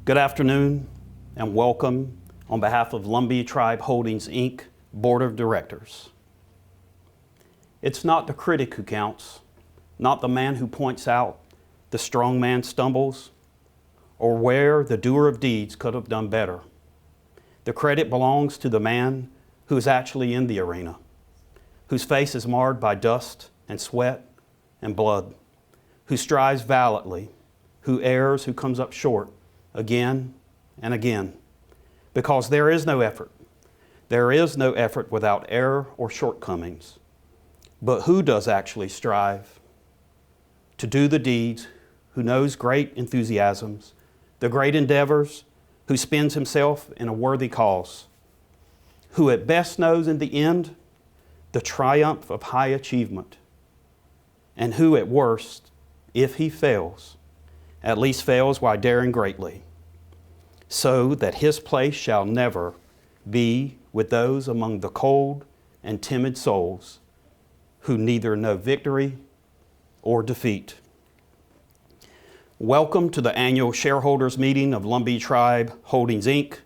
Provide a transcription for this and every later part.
Good afternoon and welcome on behalf of Lumbee Tribe Holdings, Inc. Board of Directors. It's not the critic who counts, not the man who points out the strong man stumbles or where the doer of deeds could have done better. The credit belongs to the man who is actually in the arena, whose face is marred by dust and sweat and blood, who strives valiantly, who errs, who comes up short again and again. Because there is no effort. There is no effort without error or shortcomings. But who does actually strive to do the deeds, who knows great enthusiasms, the great endeavors, who spends himself in a worthy cause, who at best knows in the end the triumph of high achievement, and who at worst, if he fails, at least fails while daring greatly, so that his place shall never be with those among the cold and timid souls who neither know victory or defeat. Welcome to the annual Shareholders meeting of Lumbee Tribe Holdings, Inc.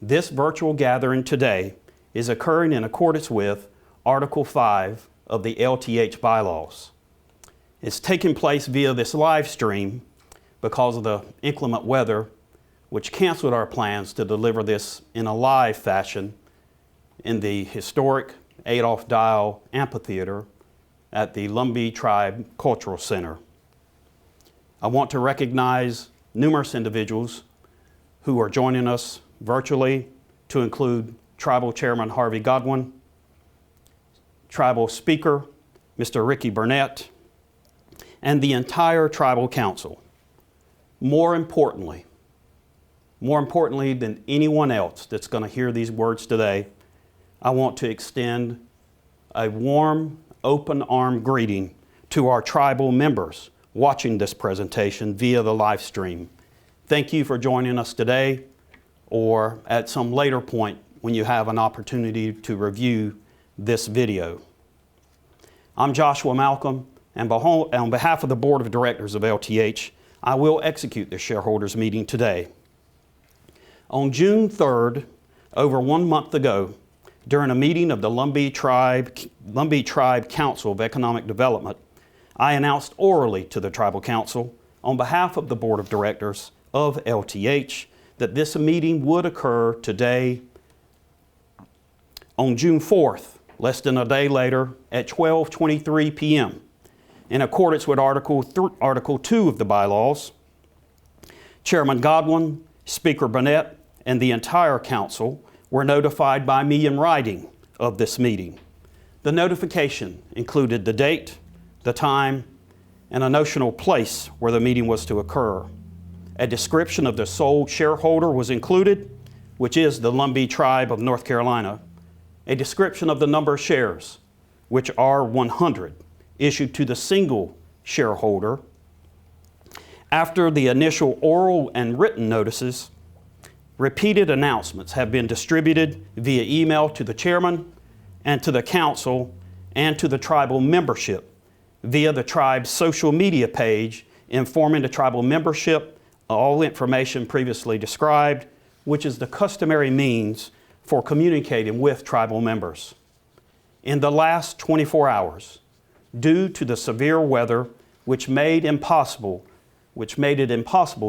This virtual gathering today is occurring in accordance with Article 5 of the LTH bylaws. It's taking place via this live stream because of the inclement weather, which canceled our plans to deliver this in a live fashion in the historic Adolph Dial Amphitheater at the Lumbee Tribe Cultural Center. I want to recognize numerous individuals who are joining us virtually, to include Tribal Chairman Harvey Godwin, Tribal Speaker Mr. Ricky Burnett, and the entire Tribal Council. More importantly than anyone else that's going to hear these words today, I want to extend a warm, open-armed greeting to our tribal members watching this presentation via the live stream. Thank you for joining us today, or at some later point when you have an opportunity to review this video. I'm Joshua Malcolm, and on behalf of the Board of Directors of LTH, I will execute the shareholders meeting today. On June 3rd, over 1 month ago, during a meeting of the Lumbee Tribe Council of Economic Development, I announced orally to the Tribal Council on behalf of the Board of Directors of LTH that this meeting would occur today on June 4th, less than a day later, at 12:23 p.m. In accordance with Article 2 of the bylaws. Chairman Godwin, Speaker Burnett, and the entire council were notified by me in writing of this meeting. The notification included the date, the time, and a notional place where the meeting was to occur. A description of the sole shareholder was included, which is the Lumbee Tribe of North Carolina. A description of the number of shares, which are 100, issued to the single shareholder. After the initial oral and written notices, repeated announcements have been distributed via email to the chairman and to the council and to the tribal membership via the tribe's social media page, informing the tribal membership all information previously described, which is the customary means for communicating with tribal members. In the last 24 hours, due to the severe weather which made it impossible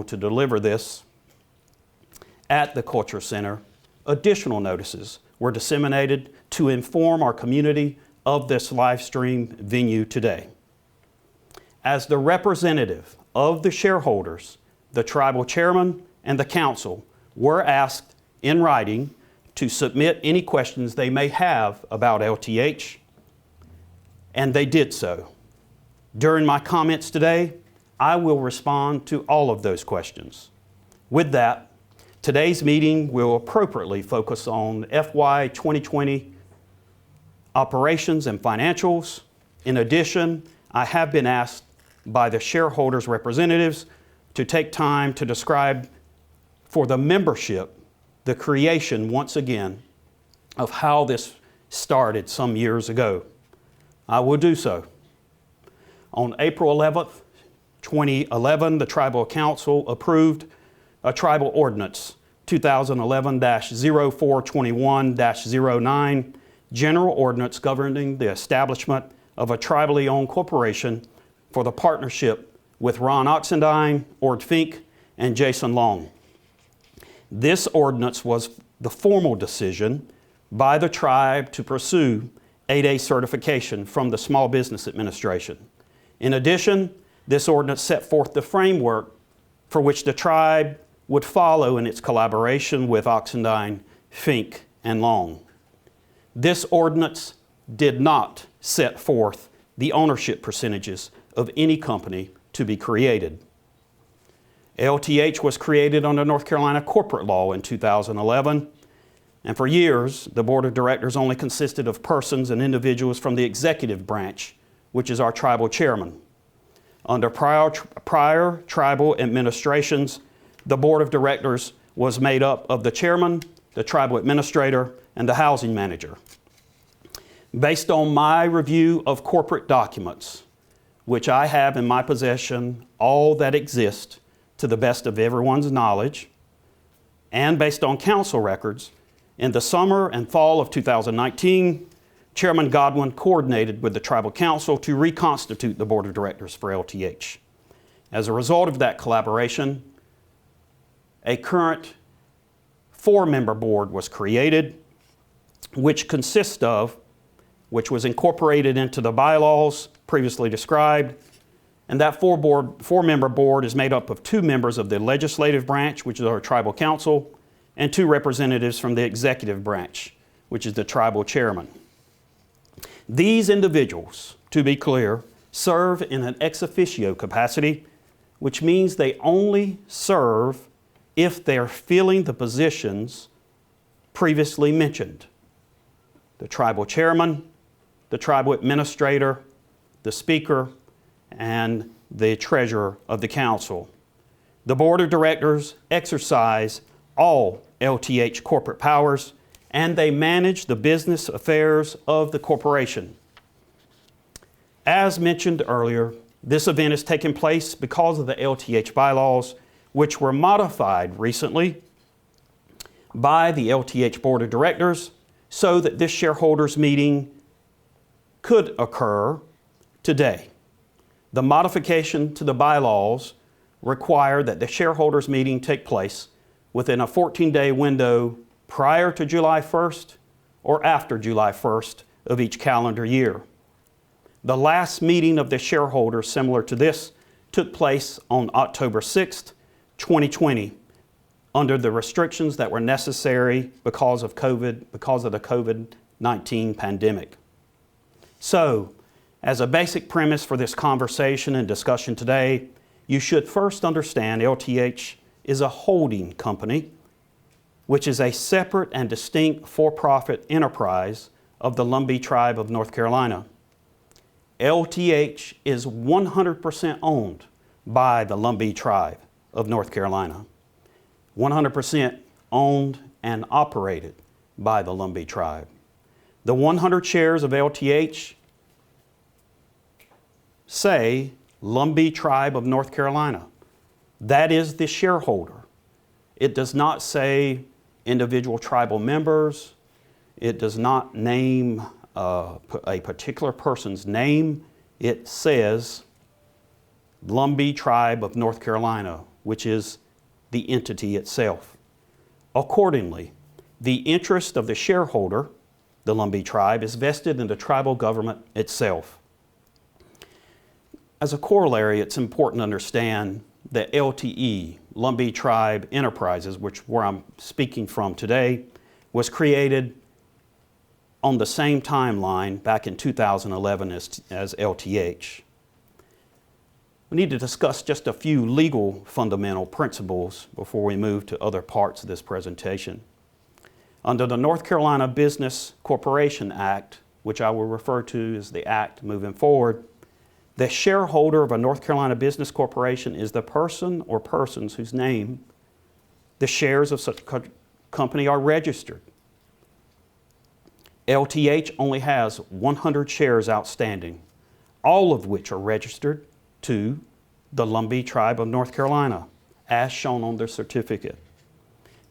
to deliver this at the Culture Center, additional notices were disseminated to inform our community of this live stream venue today. As the representative of the shareholders, the tribal chairman and the council were asked in writing to submit any questions they may have about LTH, and they did so. During my comments today, I will respond to all of those questions. With that, today's meeting will appropriately focus on FY 2020 operations and financials. In addition, I have been asked by the shareholders' representatives to take time to describe for the membership the creation, once again, of how this started some years ago. I will do so. On April 11th, 2011, the Tribal Council approved a tribal ordinance, 2011-0421-09, general ordinance governing the establishment of a tribally owned corporation for the partnership with Ron Oxendine, Ord Fink, and Jason Long. This ordinance was the formal decision by the tribe to pursue ADay certification from the Small Business Administration. In addition, this ordinance set forth the framework for which the tribe would follow in its collaboration with Oxendine, Fink, and Long. This ordinance did not set forth the ownership percentages of any company to be created. LTH was created under North Carolina corporate law in 2011, and for years, the board of directors only consisted of persons and individuals from the executive branch, which is our tribal chairman. Under prior tribal administrations, the board of directors was made up of the chairman, the tribal administrator, and the housing manager. Based on my review of corporate documents, which I have in my possession all that exist to the best of everyone's knowledge, and based on council records, in the summer and fall of 2019, Chairman Godwin coordinated with the Tribal Council to reconstitute the Board of Directors for LTH. As a result of that collaboration, a current 4-member board was created, which was incorporated into the bylaws previously described, and that 4-member board is made up of 2 members of the legislative branch, which is our Tribal Council, and 2 representatives from the executive branch, which is the tribal chairman. These individuals, to be clear, serve in an ex officio capacity, which means they only serve if they're filling the positions previously mentioned: the tribal chairman, the tribal administrator, the speaker, and the treasurer of the council. The board of directors exercise all LTH corporate powers, and they manage the business affairs of the corporation. As mentioned earlier, this event is taking place because of the LTH bylaws, which were modified recently by the LTH Board of Directors so that this shareholders meeting could occur today. The modification to the bylaws require that the shareholders meeting take place within a 14-day window prior to July 1st or after July 1st of each calendar year. The last meeting of the shareholders similar to this took place on October 6th, 2020, under the restrictions that were necessary because of the COVID-19 pandemic. So, as a basic premise for this conversation and discussion today, you should first understand LTH is a holding company, which is a separate and distinct for-profit enterprise of the Lumbee Tribe of North Carolina. LTH is 100% owned by the Lumbee Tribe of North Carolina. 100% owned and operated by the Lumbee Tribe. The 100 shares of LTH say Lumbee Tribe of North Carolina. That is the shareholder. It does not say individual tribal members. It does not name a particular person's name. It says Lumbee Tribe of North Carolina, which is the entity itself. Accordingly, the interest of the shareholder, the Lumbee Tribe, is vested in the tribal government itself. As a corollary, it's important to understand that LTE, Lumbee Tribe Enterprises, where I'm speaking from today, was created on the same timeline back in 2011 as LTH. We need to discuss just a few legal fundamental principles before we move to other parts of this presentation. Under the North Carolina Business Corporation Act, which I will refer to as the Act moving forward, the shareholder of a North Carolina business corporation is the person or persons whose name the shares of such a company are registered. LTH only has 100 shares outstanding, all of which are registered to the Lumbee Tribe of North Carolina as shown on their certificate.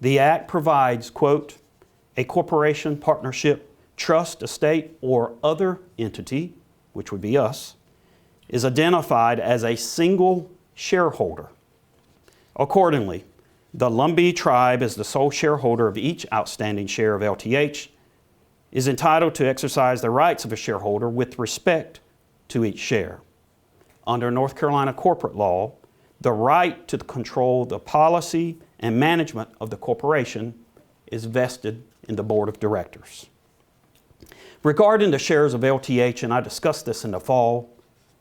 The Act provides, quote, a corporation, partnership, trust, estate, or other entity, which would be us, is identified as a single shareholder. Accordingly, the Lumbee tribe, as the sole shareholder of each outstanding share of LTH, is entitled to exercise the rights of a shareholder with respect to each share. Under North Carolina corporate law, the right to control the policy and management of the corporation is vested in the board of directors. Regarding the shares of LTH, and I discussed this in the fall,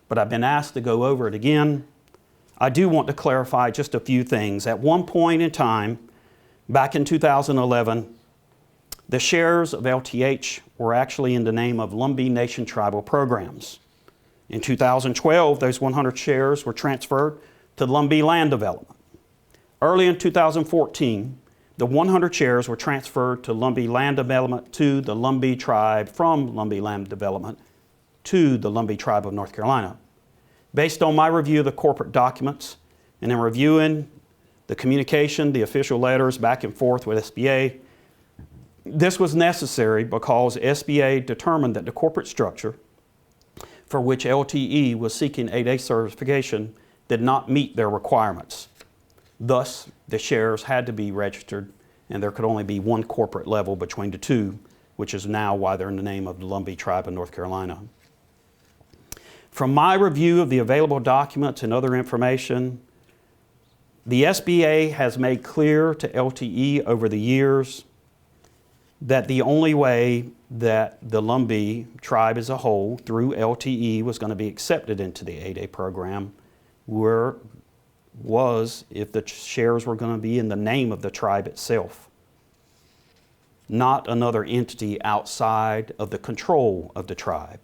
but I've been asked to go over it again, I do want to clarify just a few things. At one point in time, back in 2011, the shares of LTH were actually in the name of Lumbee Nation Tribal Programs. In 2012, those 100 shares were transferred to Lumbee Land Development. Early in 2014, the 100 shares were transferred to Lumbee Land Development to the Lumbee Tribe, from Lumbee Land Development to the Lumbee Tribe of North Carolina. Based on my review of the corporate documents and in reviewing the communication, the official letters back and forth with SBA, this was necessary because SBA determined that the corporate structure for which LTE was seeking ADay certification did not meet their requirements. Thus, the shares had to be registered, and there could only be one corporate level between the two, which is now why they're in the name of the Lumbee Tribe of North Carolina. From my review of the available documents and other information, the SBA has made clear to LTE over the years that the only way that the Lumbee Tribe as a whole, through LTE, was going to be accepted into the ADay program was if the shares were going to be in the name of the tribe itself, not another entity outside of the control of the tribe.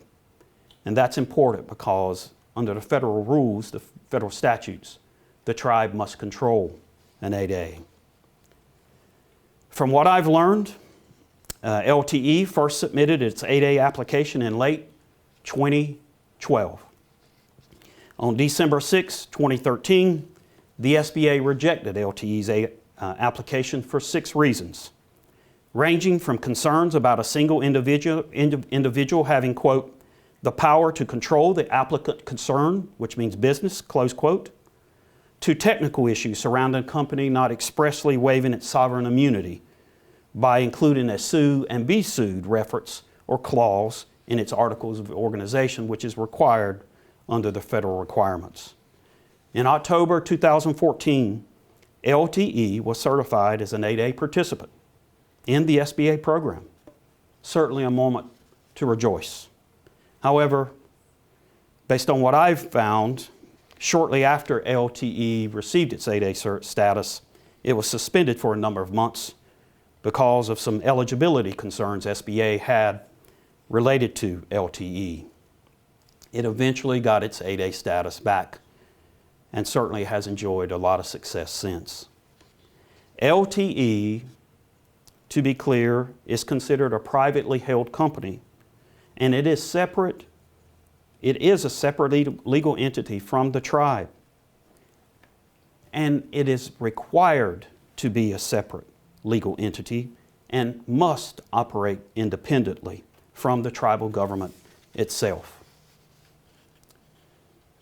And that's important because under the federal rules, the federal statutes, the tribe must control an ADay. From what I've learned, LTE first submitted its ADay application in late 2012. On December 6, 2013, the SBA rejected LTE's application for 6 reasons, ranging from concerns about a single individual having, quote, the power to control the applicant concerned, which means business, close quote, to technical issues surrounding a company not expressly waiving its sovereign immunity by including a sue and be sued reference or clause in its articles of organization, which is required under the federal requirements. In October 2014, LTE was certified as an ADay participant in the SBA program. Certainly a moment to rejoice. However, based on what I've found, shortly after LTE received its ADay status, it was suspended for a number of months because of some eligibility concerns SBA had related to LTE. It eventually got its ADay status back and certainly has enjoyed a lot of success since. LTE, to be clear, is considered a privately held company, and it is separate. It is a separate legal entity from the tribe, and it is required to be a separate legal entity and must operate independently from the tribal government itself.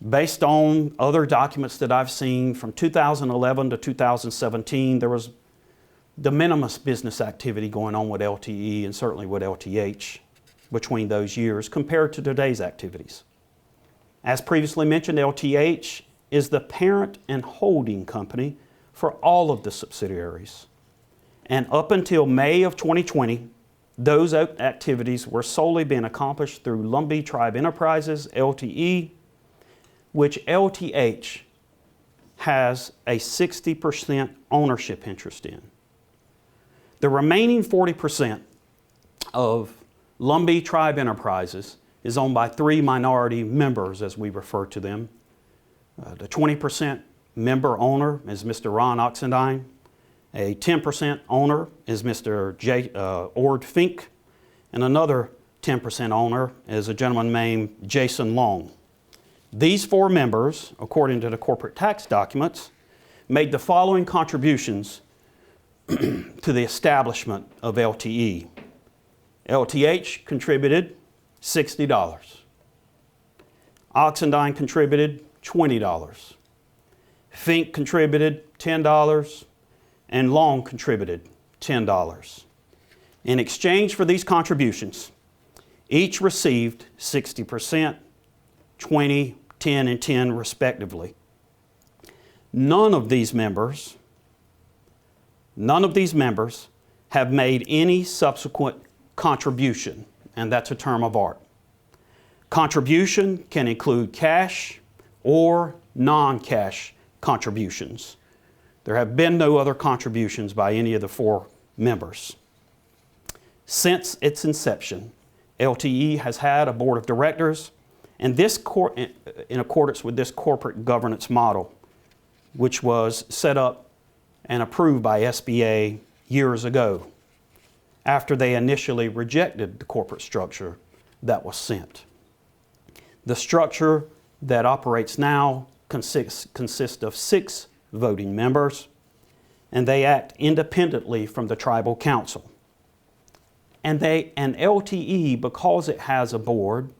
Based on other documents that I've seen from 2011 to 2017, there was de minimis business activity going on with LTE and certainly with LTH between those years compared to today's activities. As previously mentioned, LTH is the parent and holding company for all of the subsidiaries. And up until May of 2020, those activities were solely being accomplished through Lumbee Tribe Enterprises, LTE, which LTH has a 60% ownership interest in. The remaining 40% of Lumbee Tribe Enterprises is owned by 3 minority members, as we refer to them. The 20% member owner is Mr. Ron Oxendine. A 10% owner is Mr. Ord Fink, and another 10% owner is a gentleman named Jason Long. These 4 members, according to the corporate tax documents, made the following contributions to the establishment of LTE. LTH contributed $60. Oxendine contributed $20. Fink contributed $10. And Long contributed $10. In exchange for these contributions, each received 60%, 20, 10, and 10 respectively. None of these members have made any subsequent contribution, and that's a term of art. Contribution can include cash or non-cash contributions. There have been no other contributions by any of the 4 members. Since its inception, LTE has had a board of directors, and this in accordance with this corporate governance model, which was set up and approved by SBA years ago, after they initially rejected the corporate structure that was sent. The structure that operates now consists of 6 voting members, and they act independently from the tribal council. And LTE, because it has a board,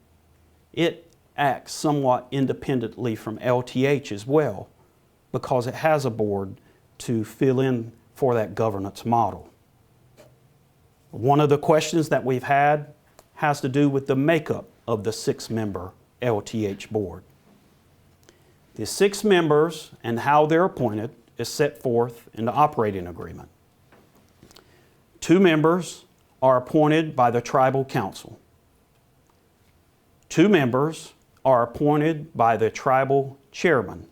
it acts somewhat independently from LTH as well, because it has a board to fill in for that governance model. One of the questions that we've had has to do with the makeup of the 6-member LTH board. The 6 members and how they're appointed is set forth in the operating agreement. 2 members are appointed by the tribal council. 2 members are appointed by the tribal chairman,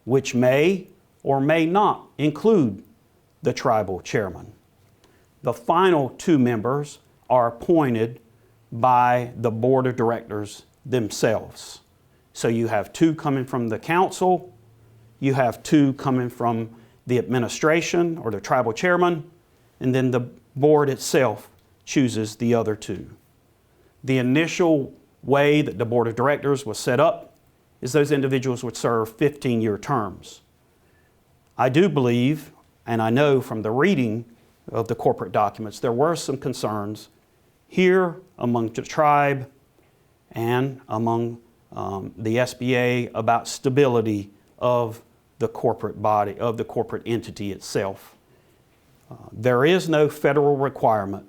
which may or may not include the tribal chairman. The final 2 members are appointed by the board of directors themselves. So you have 2 coming from the council, you have 2 coming from the administration or the tribal chairman, and then the board itself chooses the other 2. The initial way that the board of directors was set up is those individuals would serve 15-year terms. I do believe, and I know from the reading of the corporate documents, there were some concerns here among the tribe and among the SBA about stability of the corporate body, of the corporate entity itself. There is no federal requirement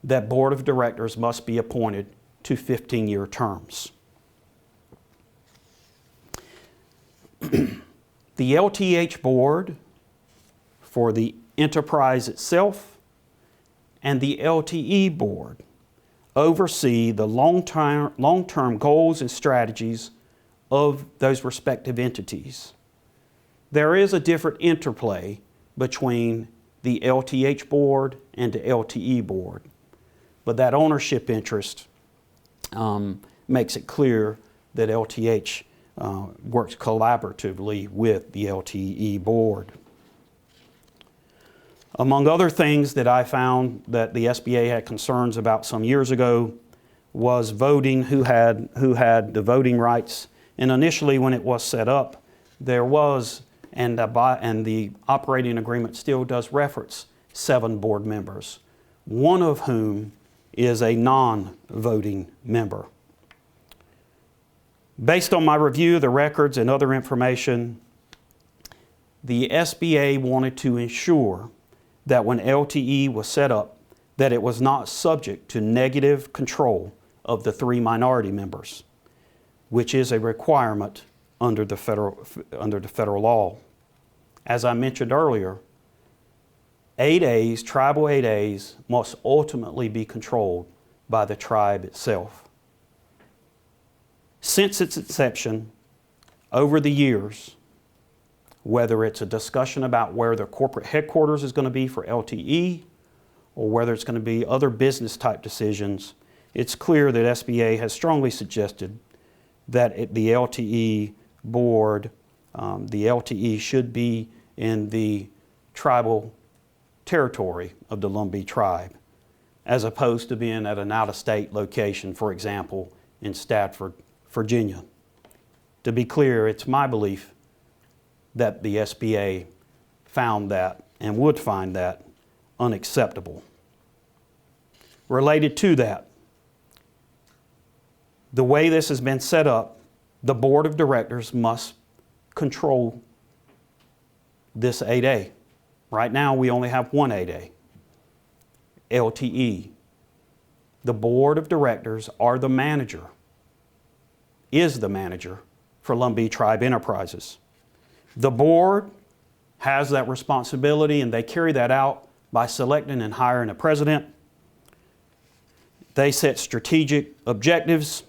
that board of directors must be appointed to 15-year terms. The LTH board for the enterprise itself and the LTE board oversee the long-term goals and strategies of those respective entities. There is a different interplay between the LTH board and the LTE board, but that ownership interest makes it clear that LTH works collaboratively with the LTE board. Among other things that I found that the SBA had concerns about some years ago was voting, who had the voting rights. And initially when it was set up, there was, and the operating agreement still does reference 7 board members, one of whom is a non-voting member. Based on my review of the records and other information, the SBA wanted to ensure that when LTE was set up, that it was not subject to negative control of the 3 minority members, which is a requirement under the federal law. As I mentioned earlier, ADays, tribal ADays, must ultimately be controlled by the tribe itself. Since its inception, over the years, whether it's a discussion about where the corporate headquarters is going to be for LTE or whether it's going to be other business type decisions, it's clear that SBA has strongly suggested that the LTE board, the LTE should be in the tribal territory of the Lumbee tribe, as opposed to being at an out-of-state location, for example, in Stafford, Virginia. To be clear, it's my belief that the SBA found that and would find that unacceptable. Related to that, the way this has been set up, the board of directors must control this ADay. Right now, we only have one ADay, LTE. The board of directors are the manager, is the manager for Lumbee Tribe Enterprises. The board has that responsibility, and they carry that out by selecting and hiring a president. They set strategic objectives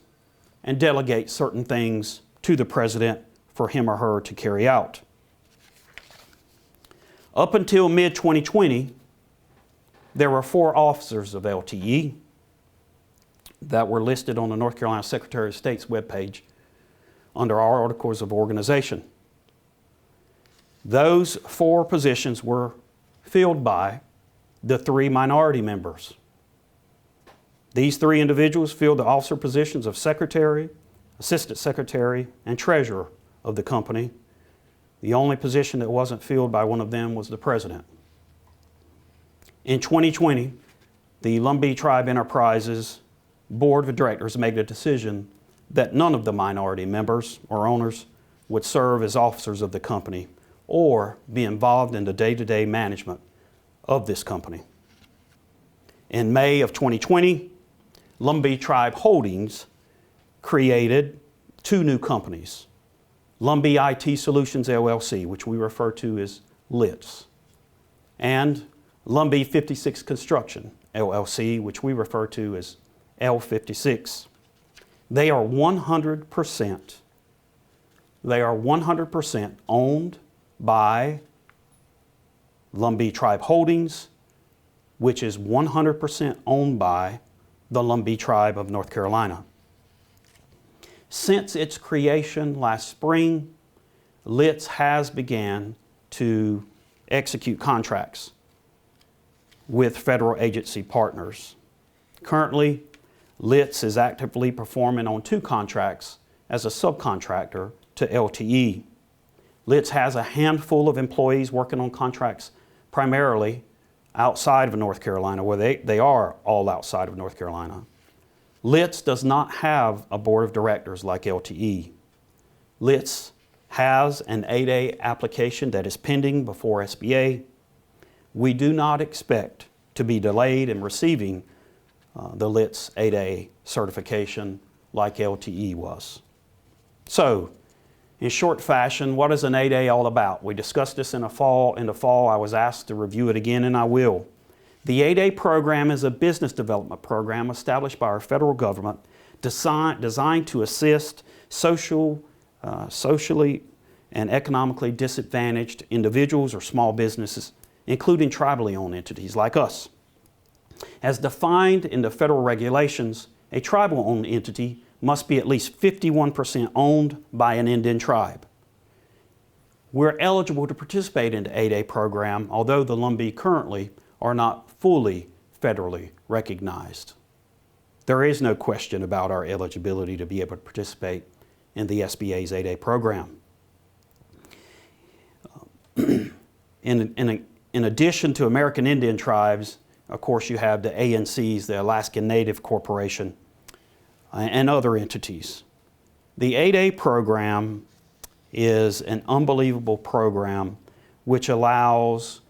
and delegate certain things to the president for him or her to carry out. Up until mid-2020, there were 4 officers of LTE that were listed on the North Carolina Secretary of State's webpage under our Articles of Organization. Those 4 positions were filled by the 3 minority members. These 3 individuals filled the officer positions of secretary, assistant secretary, and treasurer of the company. The only position that wasn't filled by one of them was the president. In 2020, the Lumbee Tribe Enterprises Board of Directors made a decision that none of the minority members or owners would serve as officers of the company or be involved in the day-to-day management of this company. In May of 2020, Lumbee Tribe Holdings created 2 new companies, Lumbee IT Solutions LLC, which we refer to as LITS, and Lumbee 56 Construction LLC, which we refer to as L56. They are 100% owned by Lumbee Tribe Holdings, which is 100% owned by the Lumbee Tribe of North Carolina. Since its creation last spring, LITS has began to execute contracts with federal agency partners. Currently, LITS is actively performing on 2 contracts as a subcontractor to LTE. LITS has a handful of employees working on contracts primarily outside of North Carolina, where they are all outside of North Carolina. LITS does not have a board of directors like LTE. LITS has an ADay application that is pending before SBA. We do not expect to be delayed in receiving the LITS ADay certification like LTE was. So, in short fashion, what is an ADay all about? We discussed this in the fall. I was asked to review it again, and I will. The ADay program is a business development program established by our federal government designed to assist socially and economically disadvantaged individuals or small businesses, including tribally owned entities like us. As defined in the federal regulations, a tribal-owned entity must be at least 51% owned by an Indian tribe. We're eligible to participate in the ADay program, although the Lumbee currently are not fully federally recognized. There is no question about our eligibility to be able to participate in the SBA's ADay program. In addition to American Indian tribes, of course, you have the ANCs, the Alaskan Native Corporation, and other entities. The ADay program is an unbelievable program which allows,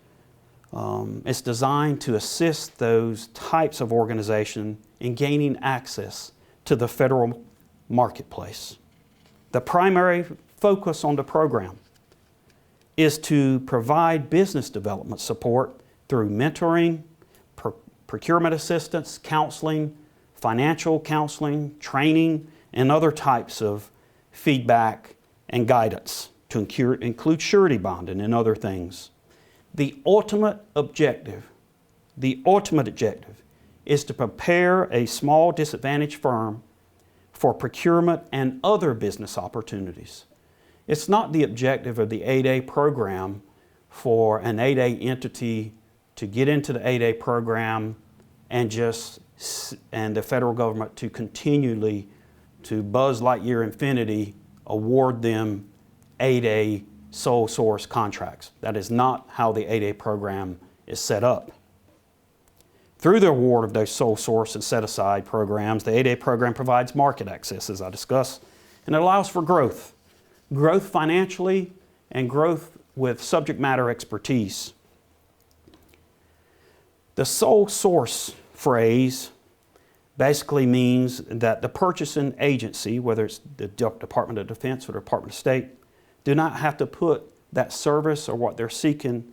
it's designed to assist those types of organizations in gaining access to the federal marketplace. The primary focus on the program is to provide business development support through mentoring, procurement assistance, counseling, financial counseling, training, and other types of feedback and guidance to include surety bonding and other things. The ultimate objective is to prepare a small disadvantaged firm for procurement and other business opportunities. It's not the objective of the ADay program for an ADay entity to get into the ADay program and the federal government to continually, to Buzz Lightyear infinity, award them ADay sole source contracts. That is not how the ADay program is set up. Through the award of those sole source and set-aside programs, the ADay program provides market access, as I discussed, and it allows for growth. Growth financially and growth with subject matter expertise. The sole source phrase basically means that the purchasing agency, whether it's the Department of Defense or the Department of State, do not have to put that service or what they're seeking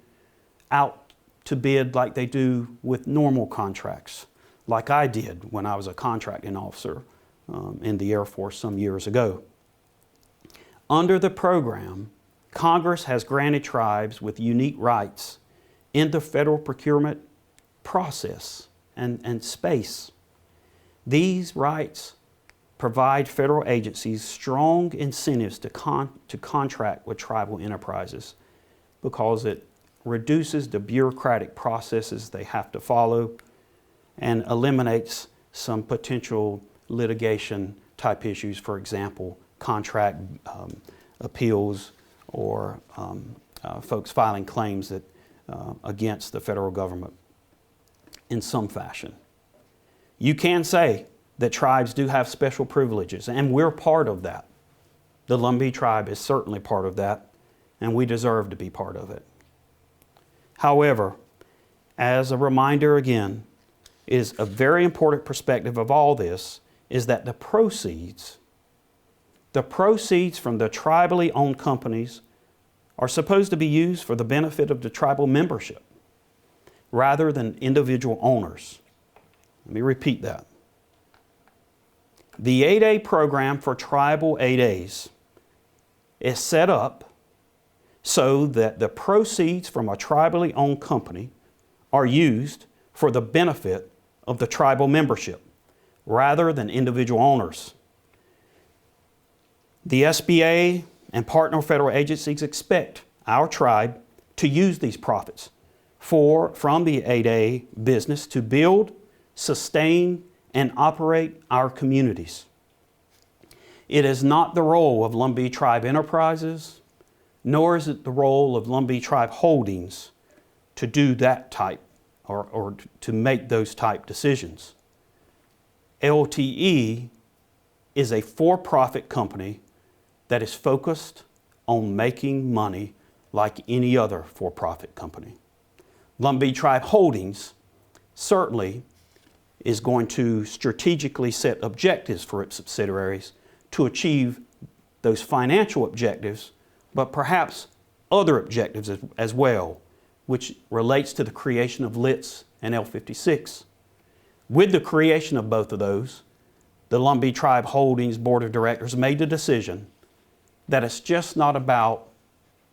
out to bid like they do with normal contracts, like I did when I was a contracting officer in the Air Force some years ago. Under the program, Congress has granted tribes with unique rights in the federal procurement process and space. These rights provide federal agencies strong incentives to contract with tribal enterprises because it reduces the bureaucratic processes they have to follow and eliminates some potential litigation type issues, for example, contract appeals or folks filing claims that, against the federal government in some fashion. You can say that tribes do have special privileges, and we're part of that. The Lumbee tribe is certainly part of that, and we deserve to be part of it. However, as a reminder again, is a very important perspective of all this is that the proceeds from the tribally owned companies are supposed to be used for the benefit of the tribal membership rather than individual owners. Let me repeat that. The ADay program for tribal ADays is set up so that the proceeds from a tribally owned company are used for the benefit of the tribal membership rather than individual owners. The SBA and partner federal agencies expect our tribe to use these profits from the ADay business to build, sustain, and operate our communities. It is not the role of Lumbee Tribe Enterprises, nor is it the role of Lumbee Tribe Holdings to do that type or to make those type decisions. LTE is a for-profit company that is focused on making money like any other for-profit company. Lumbee Tribe Holdings certainly is going to strategically set objectives for its subsidiaries to achieve those financial objectives, but perhaps other objectives as well, which relates to the creation of LITs and L56. With the creation of both of those, the Lumbee Tribe Holdings Board of Directors made the decision that it's just not about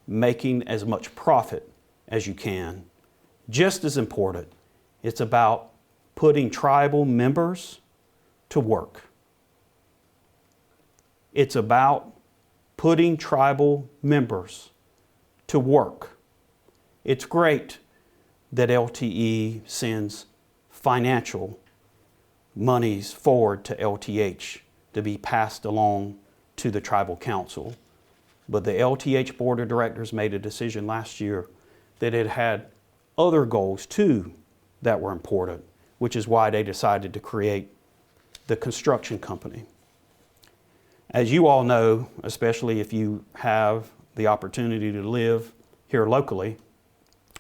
making as much profit as you can. Just as important, it's about putting tribal members to work. It's about putting tribal members to work. It's great that LTE sends financial monies forward to LTH to be passed along to the tribal council. But the LTH Board of Directors made a decision last year that it had other goals too that were important, which is why they decided to create the construction company. As you all know, especially if you have the opportunity to live here locally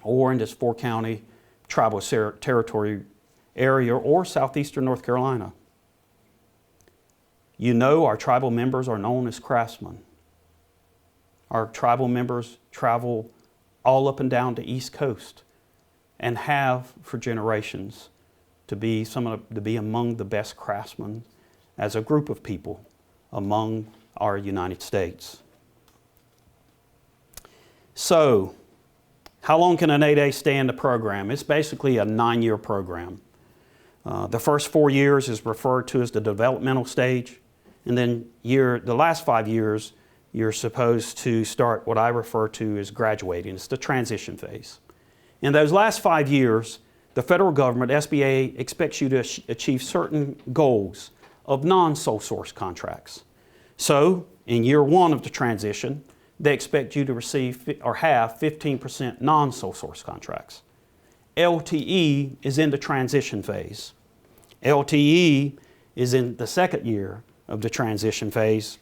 or in this four-county tribal territory area or southeastern North Carolina, you know our tribal members are known as craftsmen. Our tribal members travel all up and down the East Coast and have for generations to be among the best craftsmen as a group of people among our United States. So, how long can an ADay stay in the program? It's basically a 9-year program. The first 4 years is referred to as the developmental stage, and then the last 5 years, you're supposed to start what I refer to as graduating. It's the transition phase. In those last 5 years, the federal government, SBA, expects you to achieve certain goals of non-sole source contracts. So, in year 1 of the transition, they expect you to receive or have 15% non-sole source contracts. LTE is in the transition phase. LTE is in the second year of the transition phase,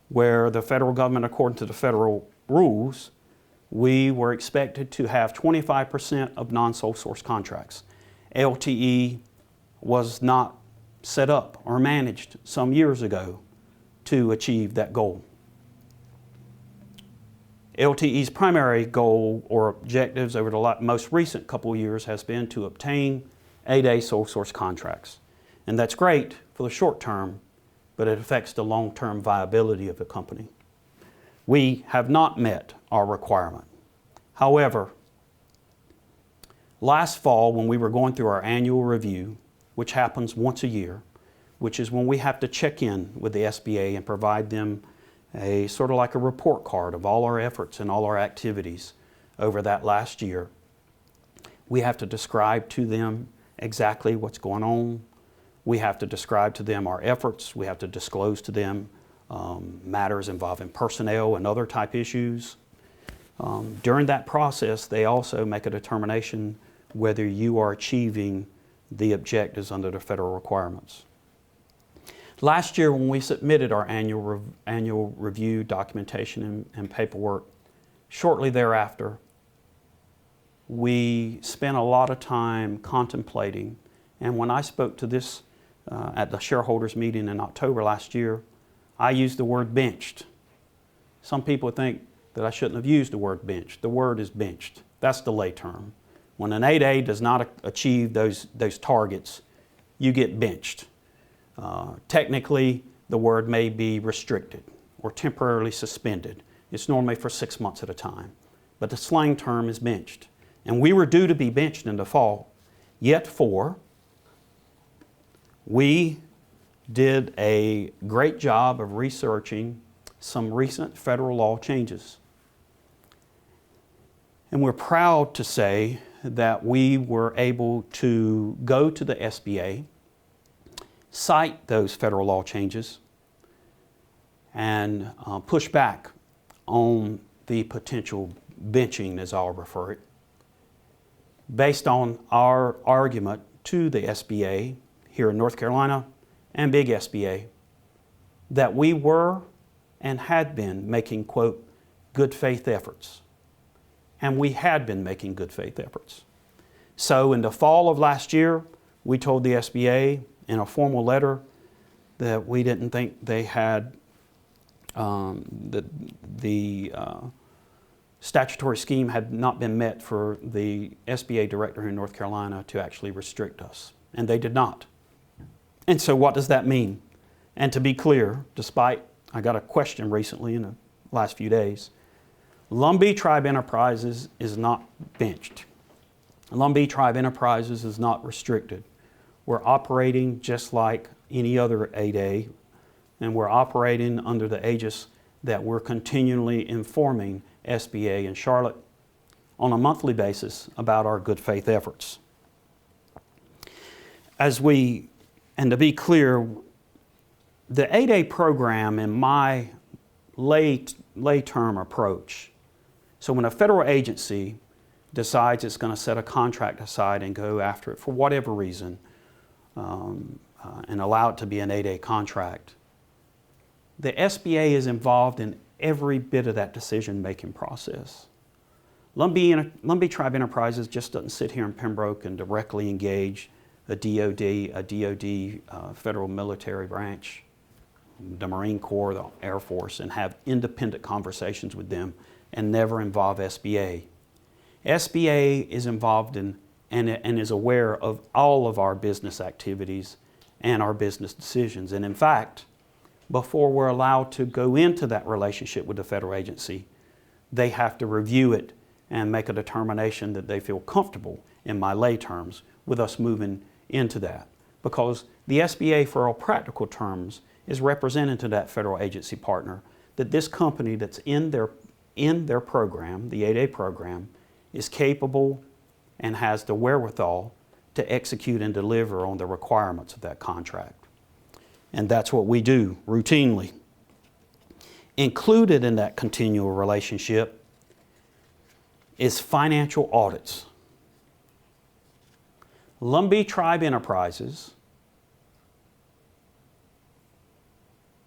where the federal government, according to the federal rules, we were expected to have 25% of non-sole source contracts. LTE was not set up or managed some years ago to achieve that goal. LTE's primary goal or objectives over the most recent couple of years has been to obtain ADay sole source contracts. And that's great for the short term, but it affects the long-term viability of the company. We have not met our requirement. However, last fall when we were going through our annual review, which happens once a year, which is when we have to check in with the SBA and provide them a sort of like a report card of all our efforts and all our activities over that last year. We have to describe to them exactly what's going on. We have to describe to them our efforts. We have to disclose to them matters involving personnel and other type issues. During that process, they also make a determination whether you are achieving the objectives under the federal requirements. Last year, when we submitted our annual review documentation and paperwork, shortly thereafter, we spent a lot of time contemplating. And when I spoke to this at the shareholders meeting in October last year, I used the word benched. Some people think that I shouldn't have used the word benched. The word is benched. That's the lay term. When an ADay does not achieve those targets, you get benched. Technically, the word may be restricted or temporarily suspended. It's normally for 6 months at a time. But the slang term is benched. And we were due to be benched in the fall, yet we did a great job of researching some recent federal law changes. And we're proud to say that we were able to go to the SBA, cite those federal law changes, and push back on the potential benching, as I'll refer it, based on our argument to the SBA here in North Carolina and big SBA that we were and had been making, quote, good faith efforts. And we had been making good faith efforts. So in the fall of last year, we told the SBA in a formal letter that we didn't think they had the statutory scheme had not been met for the SBA director in North Carolina to actually restrict us. And they did not. And so what does that mean? And to be clear, despite I got a question recently in the last few days, Lumbee Tribe Enterprises is not benched. Lumbee Tribe Enterprises is not restricted. We're operating just like any other ADay, and we're operating under the aegis that we're continually informing SBA in Charlotte on a monthly basis about our good faith efforts. And to be clear, the ADay program in my lay term approach, so when a federal agency decides it's going to set a contract aside and go after it for whatever reason, and allow it to be an ADay contract, the SBA is involved in every bit of that decision-making process. Lumbee Tribe Enterprises just doesn't sit here in Pembroke and directly engage a DOD federal military branch, the Marine Corps, the Air Force, and have independent conversations with them and never involve SBA. SBA is involved in and is aware of all of our business activities and our business decisions. And in fact, before we're allowed to go into that relationship with the federal agency, they have to review it and make a determination that they feel comfortable, in my lay terms, with us moving into that. Because the SBA, for all practical terms, is representing to that federal agency partner that this company that's in their program, the ADay program, is capable and has the wherewithal to execute and deliver on the requirements of that contract. And that's what we do routinely. Included in that continual relationship is financial audits. Lumbee Tribe Enterprises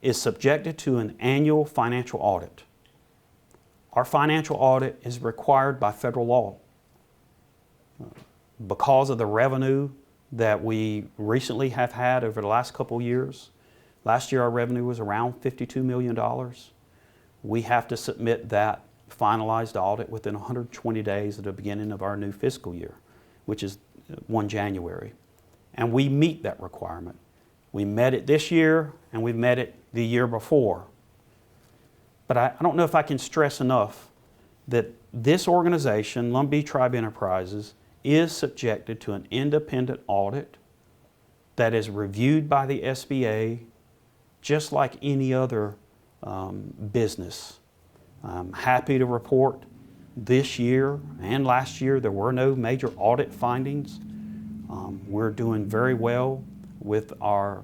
is subjected to an annual financial audit. Our financial audit is required by federal law. Because of the revenue that we recently have had over the last couple of years, last year our revenue was around $52 million. We have to submit that finalized audit within 120 days at the beginning of our new fiscal year, which is 1 January. And we meet that requirement. We met it this year and we met it the year before. But I don't know if I can stress enough that this organization, Lumbee Tribe Enterprises, is subjected to an independent audit that is reviewed by the SBA just like any other business. I'm happy to report this year and last year there were no major audit findings. We're doing very well with our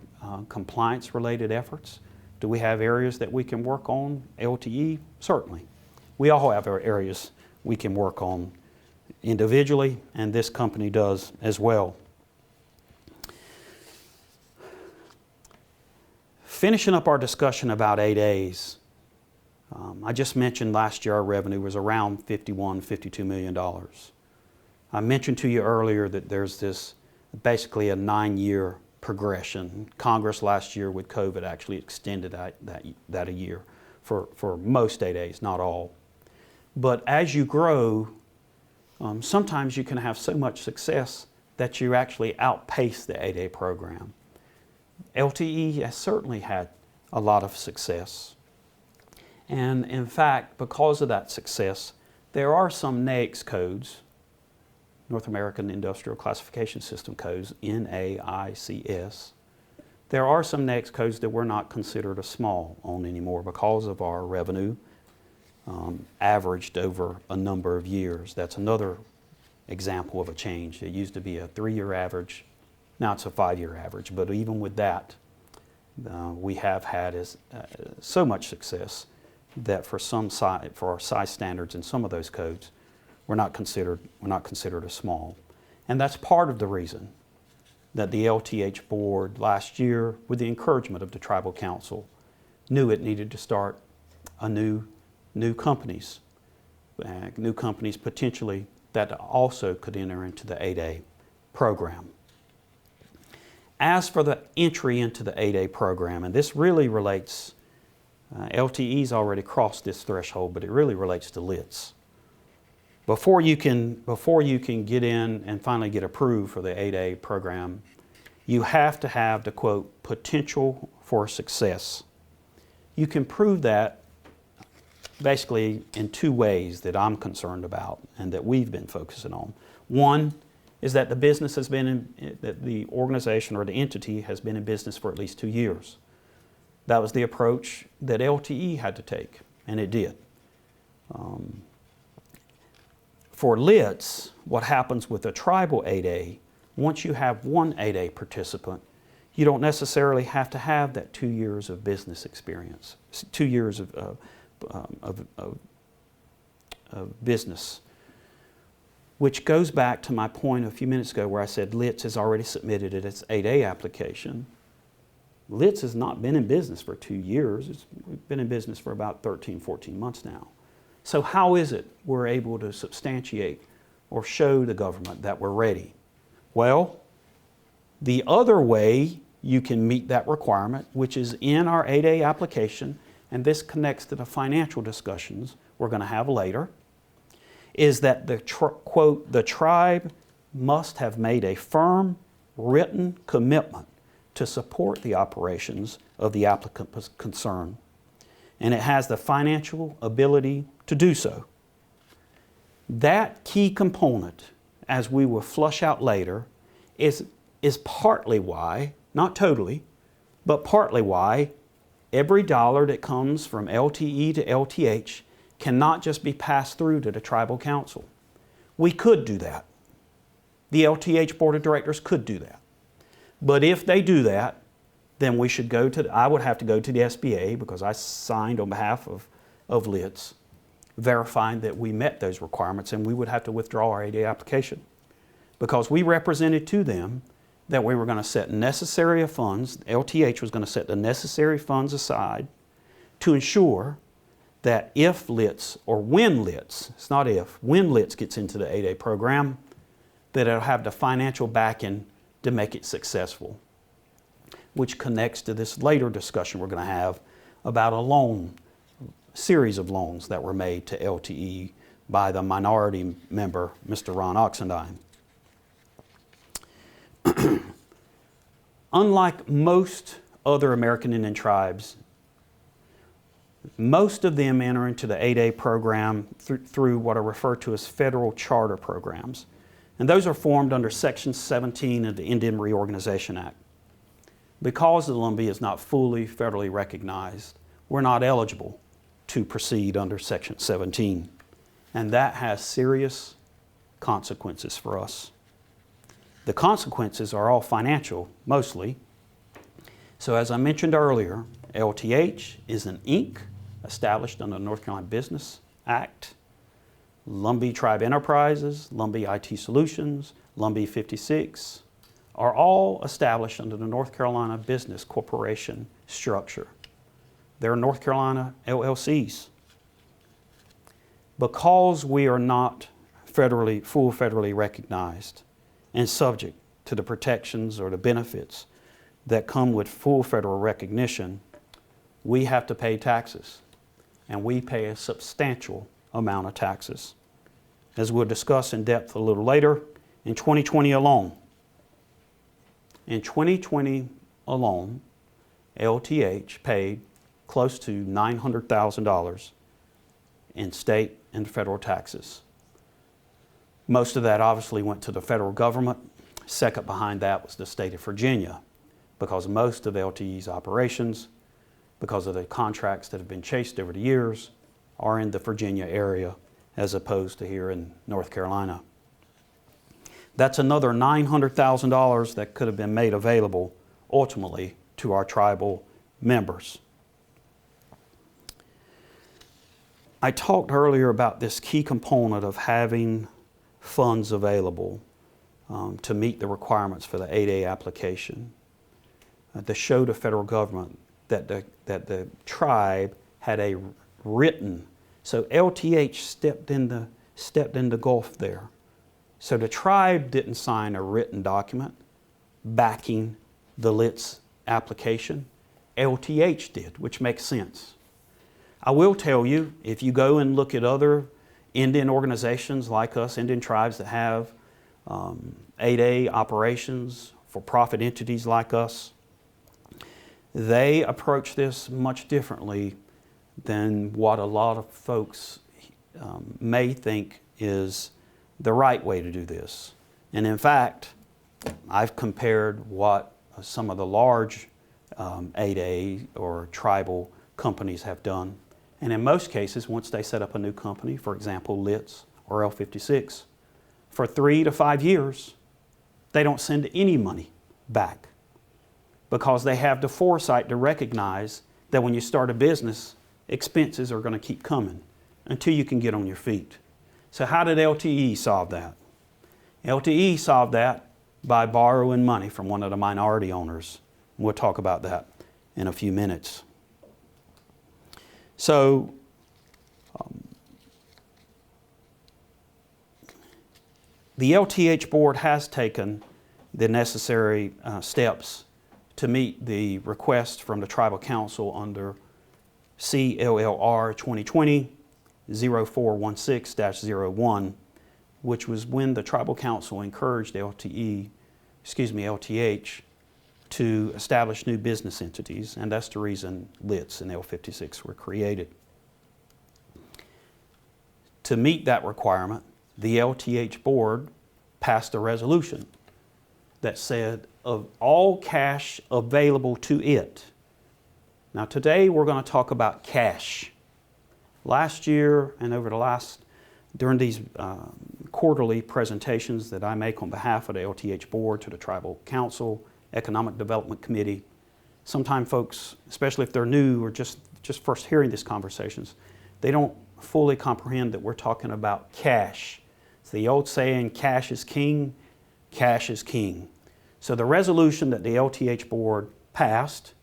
compliance-related efforts. Do we have areas that we can work on? LTE? Certainly. We all have our areas we can work on individually, and this company does as well. Finishing up our discussion about ADays, I just mentioned last year our revenue was around $52 million. I mentioned to you earlier that there's this basically a 9-year progression. Congress last year with COVID actually extended that a year for most ADays, not all. But as you grow, sometimes you can have so much success that you actually outpace the ADay program. LTE has certainly had a lot of success. And in fact, because of that success, there are some NAICS codes, North American Industrial Classification System codes, NAICS. There are some NAICS codes that we're not considered a small on anymore because of our revenue averaged over a number of years. That's another example of a change. It used to be a 3-year average. Now it's a 5-year average. But even with that, we have had so much success that for our size standards in some of those codes, we're not considered a small. And that's part of the reason that the LTH Board last year, with the encouragement of the Tribal Council, knew it needed to start new companies potentially that also could enter into the ADay program. As for the entry into the ADay program, and this really relates, LTE's already crossed this threshold, but it really relates to LTHs. Before you can get in and finally get approved for the ADay program, you have to have the quote, potential for success. You can prove that basically in 2 ways that I'm concerned about and that we've been focusing on. One is that the business has been that the organization or the entity has been in business for at least 2 years. That was the approach that LTE had to take, and it did. For LTHs, what happens with a tribal ADay, once you have one ADay participant, you don't necessarily have to have that 2 years of business experience, 2 years of business, which goes back to my point a few minutes ago where I said LTH has already submitted its ADay application. LTH has not been in business for 2 years. It's been in business for about 13, 14 months now. So how is it we're able to substantiate or show the government that we're ready? Well, the other way you can meet that requirement, which is in our ADay application, and this connects to the financial discussions we're going to have later, is that quote, the tribe must have made a firm written commitment to support the operations of the applicant concerned, and it has the financial ability to do so. That key component, as we will flush out later, is partly why, not totally, but partly why every dollar that comes from LTE to LTH cannot just be passed through to the Tribal Council. We could do that. The LTH Board of Directors could do that. But if they do that, then we should go to, I would have to go to the SBA because I signed on behalf of LTH, verifying that we met those requirements, and we would have to withdraw our ADay application because we represented to them that we were going to set necessary funds, LTH was going to set the necessary funds aside to ensure that if LTH, or when LTH, it's not if, when LTH gets into the ADay program, that it'll have the financial backing to make it successful, which connects to this later discussion we're going to have about a loan, series of loans that were made to LTE by the minority member, Mr. Ron Oxendine. Unlike most other American Indian tribes, most of them enter into the ADay program through what are referred to as federal charter programs. And those are formed under Section 17 of the Indian Reorganization Act. Because the Lumbee is not fully federally recognized, we're not eligible to proceed under Section 17. And that has serious consequences for us. The consequences are all financial, mostly. So as I mentioned earlier, LTH is an Inc. established under the North Carolina Business Act. Lumbee Tribe Enterprises, Lumbee IT Solutions, Lumbee 56 are all established under the North Carolina Business Corporation structure. They're North Carolina LLCs. Because we are not federally recognized and subject to the protections or the benefits that come with full federal recognition, we have to pay taxes, and we pay a substantial amount of taxes. As we'll discuss in depth a little later, in 2020 alone, LTH paid close to $900,000 in state and federal taxes. Most of that obviously went to the federal government. Second behind that was the state of Virginia, because most of LTE's operations, because of the contracts that have been chased over the years, are in the Virginia area as opposed to here in North Carolina. That's another $900,000 that could have been made available ultimately to our tribal members. I talked earlier about this key component of having funds available to meet the requirements for the ADay application. To show the federal government that the tribe had a written, so LTH stepped in the gulf there. So the tribe didn't sign a written document backing the LTH application. LTH did, which makes sense. I will tell you, if you go and look at other Indian organizations like us, Indian tribes that have ADay operations, for-profit entities like us, they approach this much differently than what a lot of folks may think is the right way to do this. And in fact, I've compared what some of the large ADay or tribal companies have done. And in most cases, once they set up a new company, for example, LTH or L56, for 3 to 5 years, they don't send any money back because they have the foresight to recognize that when you start a business, expenses are going to keep coming until you can get on your feet. So how did LTE solve that? LTE solved that by borrowing money from one of the minority owners. We'll talk about that in a few minutes. So the LTH Board has taken the necessary steps to meet the request from the Tribal Council under CLLR 2020-0416-01, which was when the Tribal Council encouraged LTH to establish new business entities, and that's the reason LTH and L56 were created. To meet that requirement, the LTH Board passed a resolution that said of all cash available to it. Now today we're going to talk about cash. Last year and during these quarterly presentations that I make on behalf of the LTH Board to the Tribal Council, Economic Development Committee, sometimes folks, especially if they're new or just first hearing these conversations, they don't fully comprehend that we're talking about cash. It's the old saying, cash is king, cash is king. So the resolution that the LTH Board passed,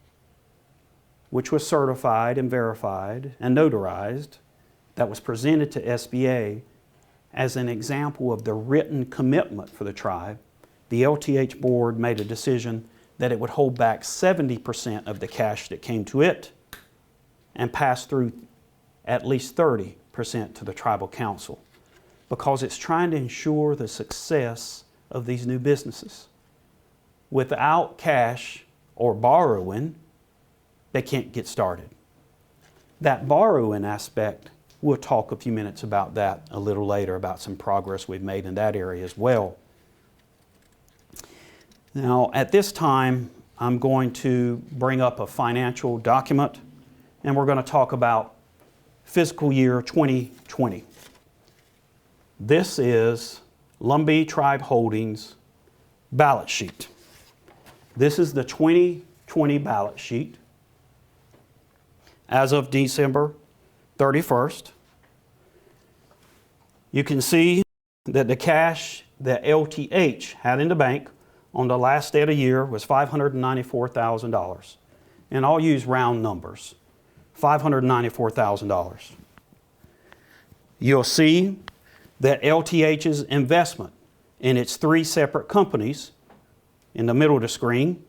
which was certified and verified and notarized, that was presented to SBA as an example of the written commitment for the tribe, the LTH Board made a decision that it would hold back 70% of the cash that came to it and pass through at least 30% to the tribal council, because it's trying to ensure the success of these new businesses. Without cash or borrowing, they can't get started. That borrowing aspect, we'll talk a few minutes about that a little later, about some progress we've made in that area as well. Now, at this time, I'm going to bring up a financial document, and we're going to talk about fiscal year 2020. This is Lumbee Tribe Holdings balance sheet. This is the 2020 balance sheet as of December 31st. You can see that the cash that LTH had in the bank on the last day of the year was $594,000. And I'll use round numbers, $594,000. You'll see that LTH's investment in its 3 separate companies in the middle of the screen,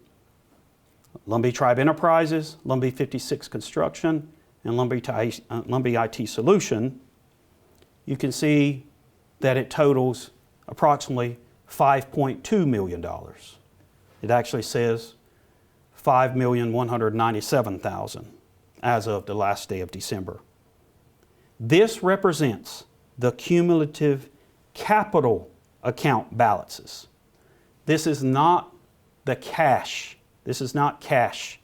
Lumbee Tribe Enterprises, Lumbee 56 Construction, and Lumbee IT Solution, you can see that it totals approximately $5.2 million. It actually says $5,197,000 as of the last day of December. This represents the cumulative capital account balances. This is not the cash. This is not cash.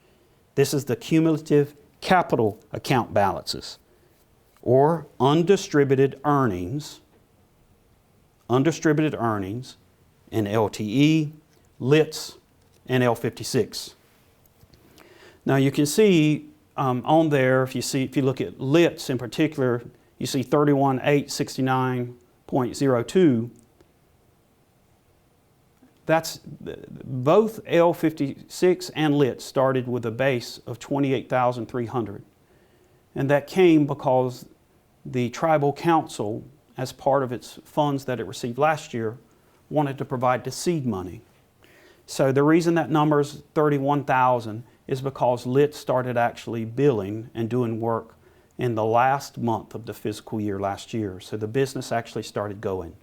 This is the cumulative capital account balances, or undistributed earnings in LTE, LITs, and L56. Now you can see on there, if you look at LITs in particular, you see 31,869.02. That's both L56 and LIT started with a base of 28,300. And that came because the tribal council, as part of its funds that it received last year, wanted to provide the seed money. So the reason that number is 31,000 is because LIT started actually billing and doing work in the last month of the fiscal year last year. So the business actually started going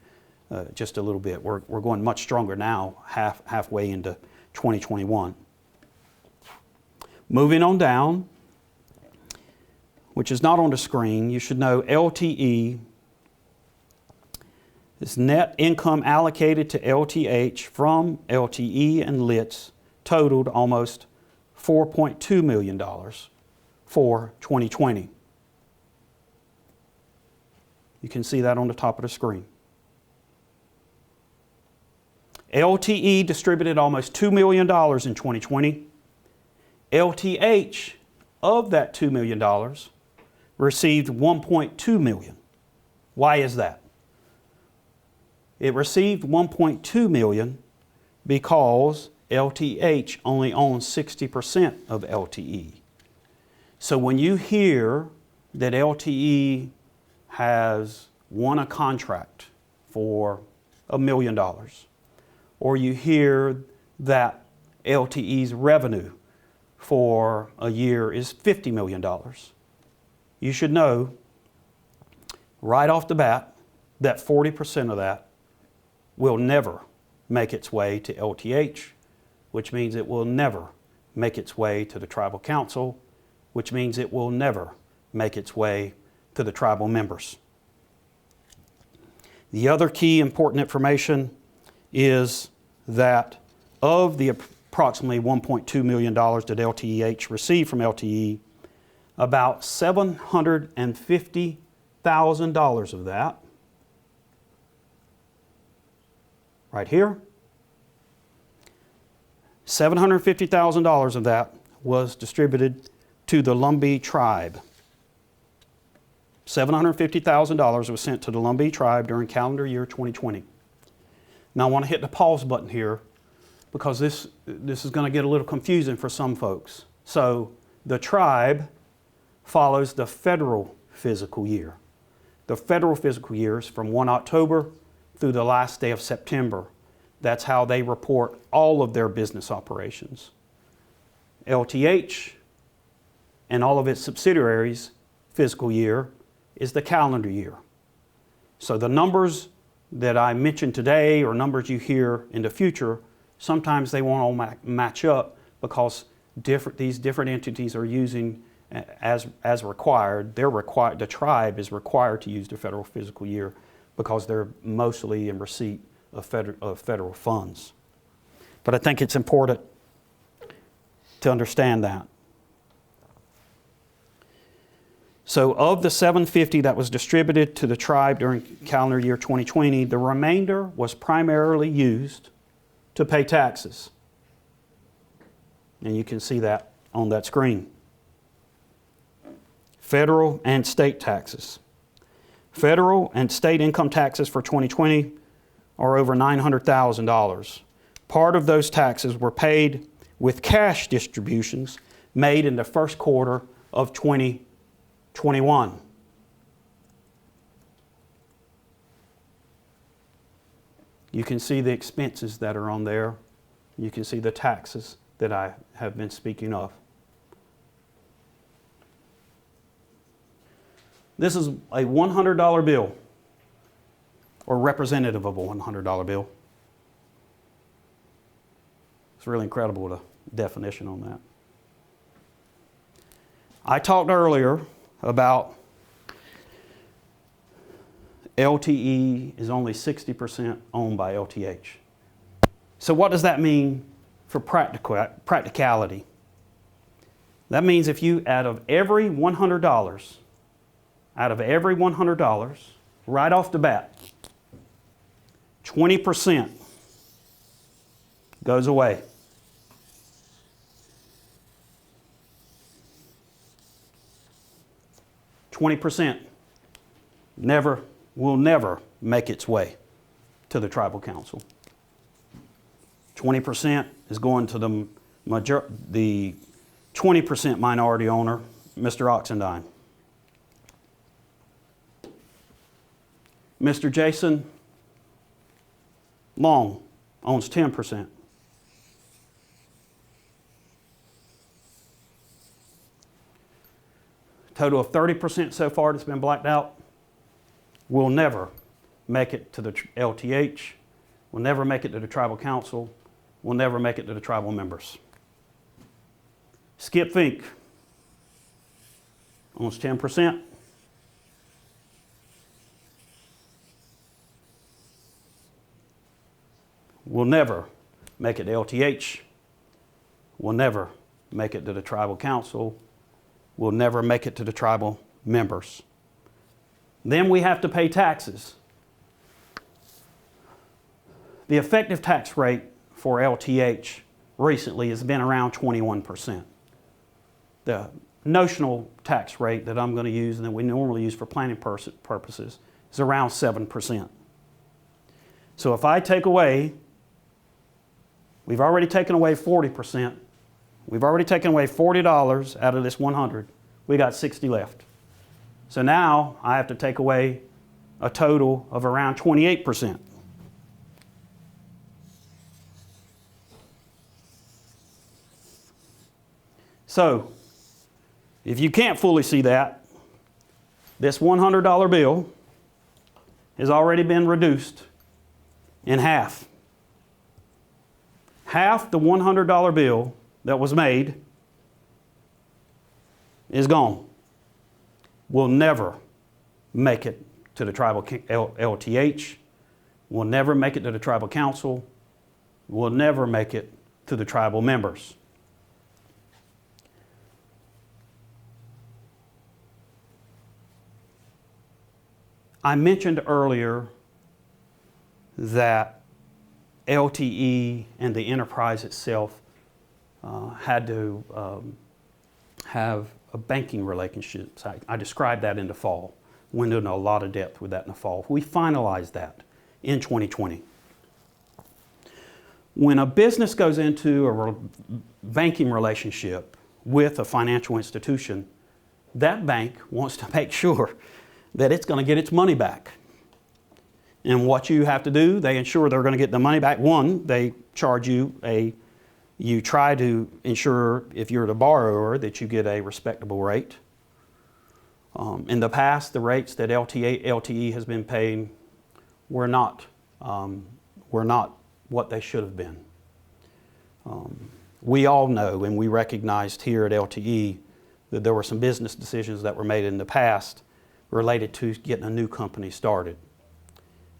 just a little bit. We're going much stronger now, halfway into 2021. Moving on down, which is not on the screen, you should know LTE is net income allocated to LTH from LTE and LITs totaled almost $4.2 million for 2020. You can see that on the top of the screen. LTE distributed almost $2 million in 2020. LTH, of that $2 million, received $1.2 million. Why is that? It received $1.2 million because LTH only owns 60% of LTE. So when you hear that LTE has won a contract for $1 million, or you hear that LTE's revenue for a year is $50 million, you should know right off the bat that 40% of that will never make its way to LTH, which means it will never make its way to the tribal council, which means it will never make its way to the tribal members. The other key important information is that of the approximately $1.2 million that LTH received from LTE, about $750,000 of that, right here, $750,000 of that was distributed to the Lumbee tribe. $750,000 was sent to the Lumbee tribe during calendar year 2020. Now I want to hit the pause button here because this is going to get a little confusing for some folks. So the tribe follows the federal fiscal year. The federal fiscal year is from 1 October through the last day of September. That's how they report all of their business operations. LTH and all of its subsidiaries' fiscal year is the calendar year. So the numbers that I mentioned today or numbers you hear in the future, sometimes they won't all match up because these different entities are using as required. The tribe is required to use the federal fiscal year because they're mostly in receipt of federal funds. But I think it's important to understand that. So of the $750 that was distributed to the tribe during calendar year 2020, the remainder was primarily used to pay taxes. And you can see that on that screen. Federal and state taxes. Federal and state income taxes for 2020 are over $900,000. Part of those taxes were paid with cash distributions made in the first quarter of 2021. You can see the expenses that are on there. You can see the taxes that I have been speaking of. This is a $100 bill, or representative of a $100 bill. It's really incredible, the definition on that. I talked earlier about LTE is only 60% owned by LTH. So what does that mean for practicality? That means if you, out of every $100, right off the bat, 20% goes away. $20% will never make its way to the tribal council. 20% is going to the 20% minority owner, Mr. Oxendine. Mr. Jason Long owns 10%. Total of 30% so far that's been blacked out will never make it to the LTH, will never make it to the tribal council, will never make it to the tribal members. Skip Fink owns 10%. Will never make it to LTH, will never make it to the tribal council, will never make it to the tribal members. Then we have to pay taxes. The effective tax rate for LTH recently has been around 21%. The notional tax rate that I'm going to use and that we normally use for planning purposes is around 7%. So if I take away, we've already taken away 40%. We've already taken away $40 out of this 100. We got 60 left. So now I have to take away a total of around 28%. So if you can't fully see that, this $100 bill has already been reduced in half. Half the $100 bill that was made is gone. Will never make it to the tribal LTH, will never make it to the tribal council, will never make it to the tribal members. I mentioned earlier that LTE and the enterprise itself had to have a banking relationship. I described that in the fall. Went into a lot of depth with that in the fall. We finalized that in 2020. When a business goes into a banking relationship with a financial institution, that bank wants to make sure that it's going to get its money back. And what you have to do, they ensure they're going to get the money back. One, they charge you you try to ensure, if you're the borrower, that you get a respectable rate. In the past, the rates that LTE has been paying were not what they should have been. We all know, and we recognized here at LTE, that there were some business decisions that were made in the past related to getting a new company started.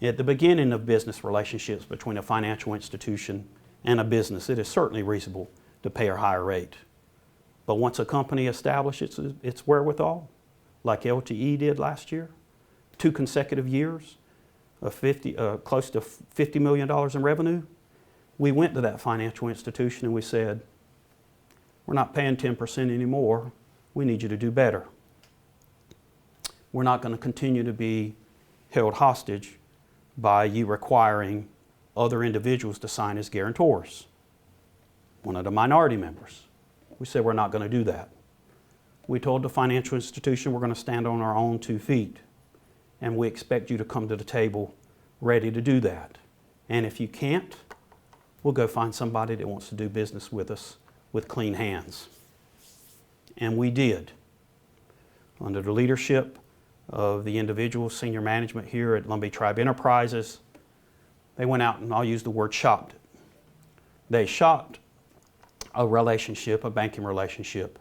At the beginning of business relationships between a financial institution and a business, it is certainly reasonable to pay a higher rate. But once a company establishes its wherewithal, like LTE did last year, 2 consecutive years of close to $50 million in revenue, we went to that financial institution and we said, we're not paying 10% anymore, we need you to do better. We're not going to continue to be held hostage by you requiring other individuals to sign as guarantors. One of the minority members. We said we're not going to do that. We told the financial institution we're going to stand on our own 2 feet, and we expect you to come to the table ready to do that. And if you can't, we'll go find somebody that wants to do business with us with clean hands. And we did. Under the leadership of the individual senior management here at Lumbee Tribe Enterprises, they went out and I'll use the word shopped it. They shopped a relationship, a banking relationship.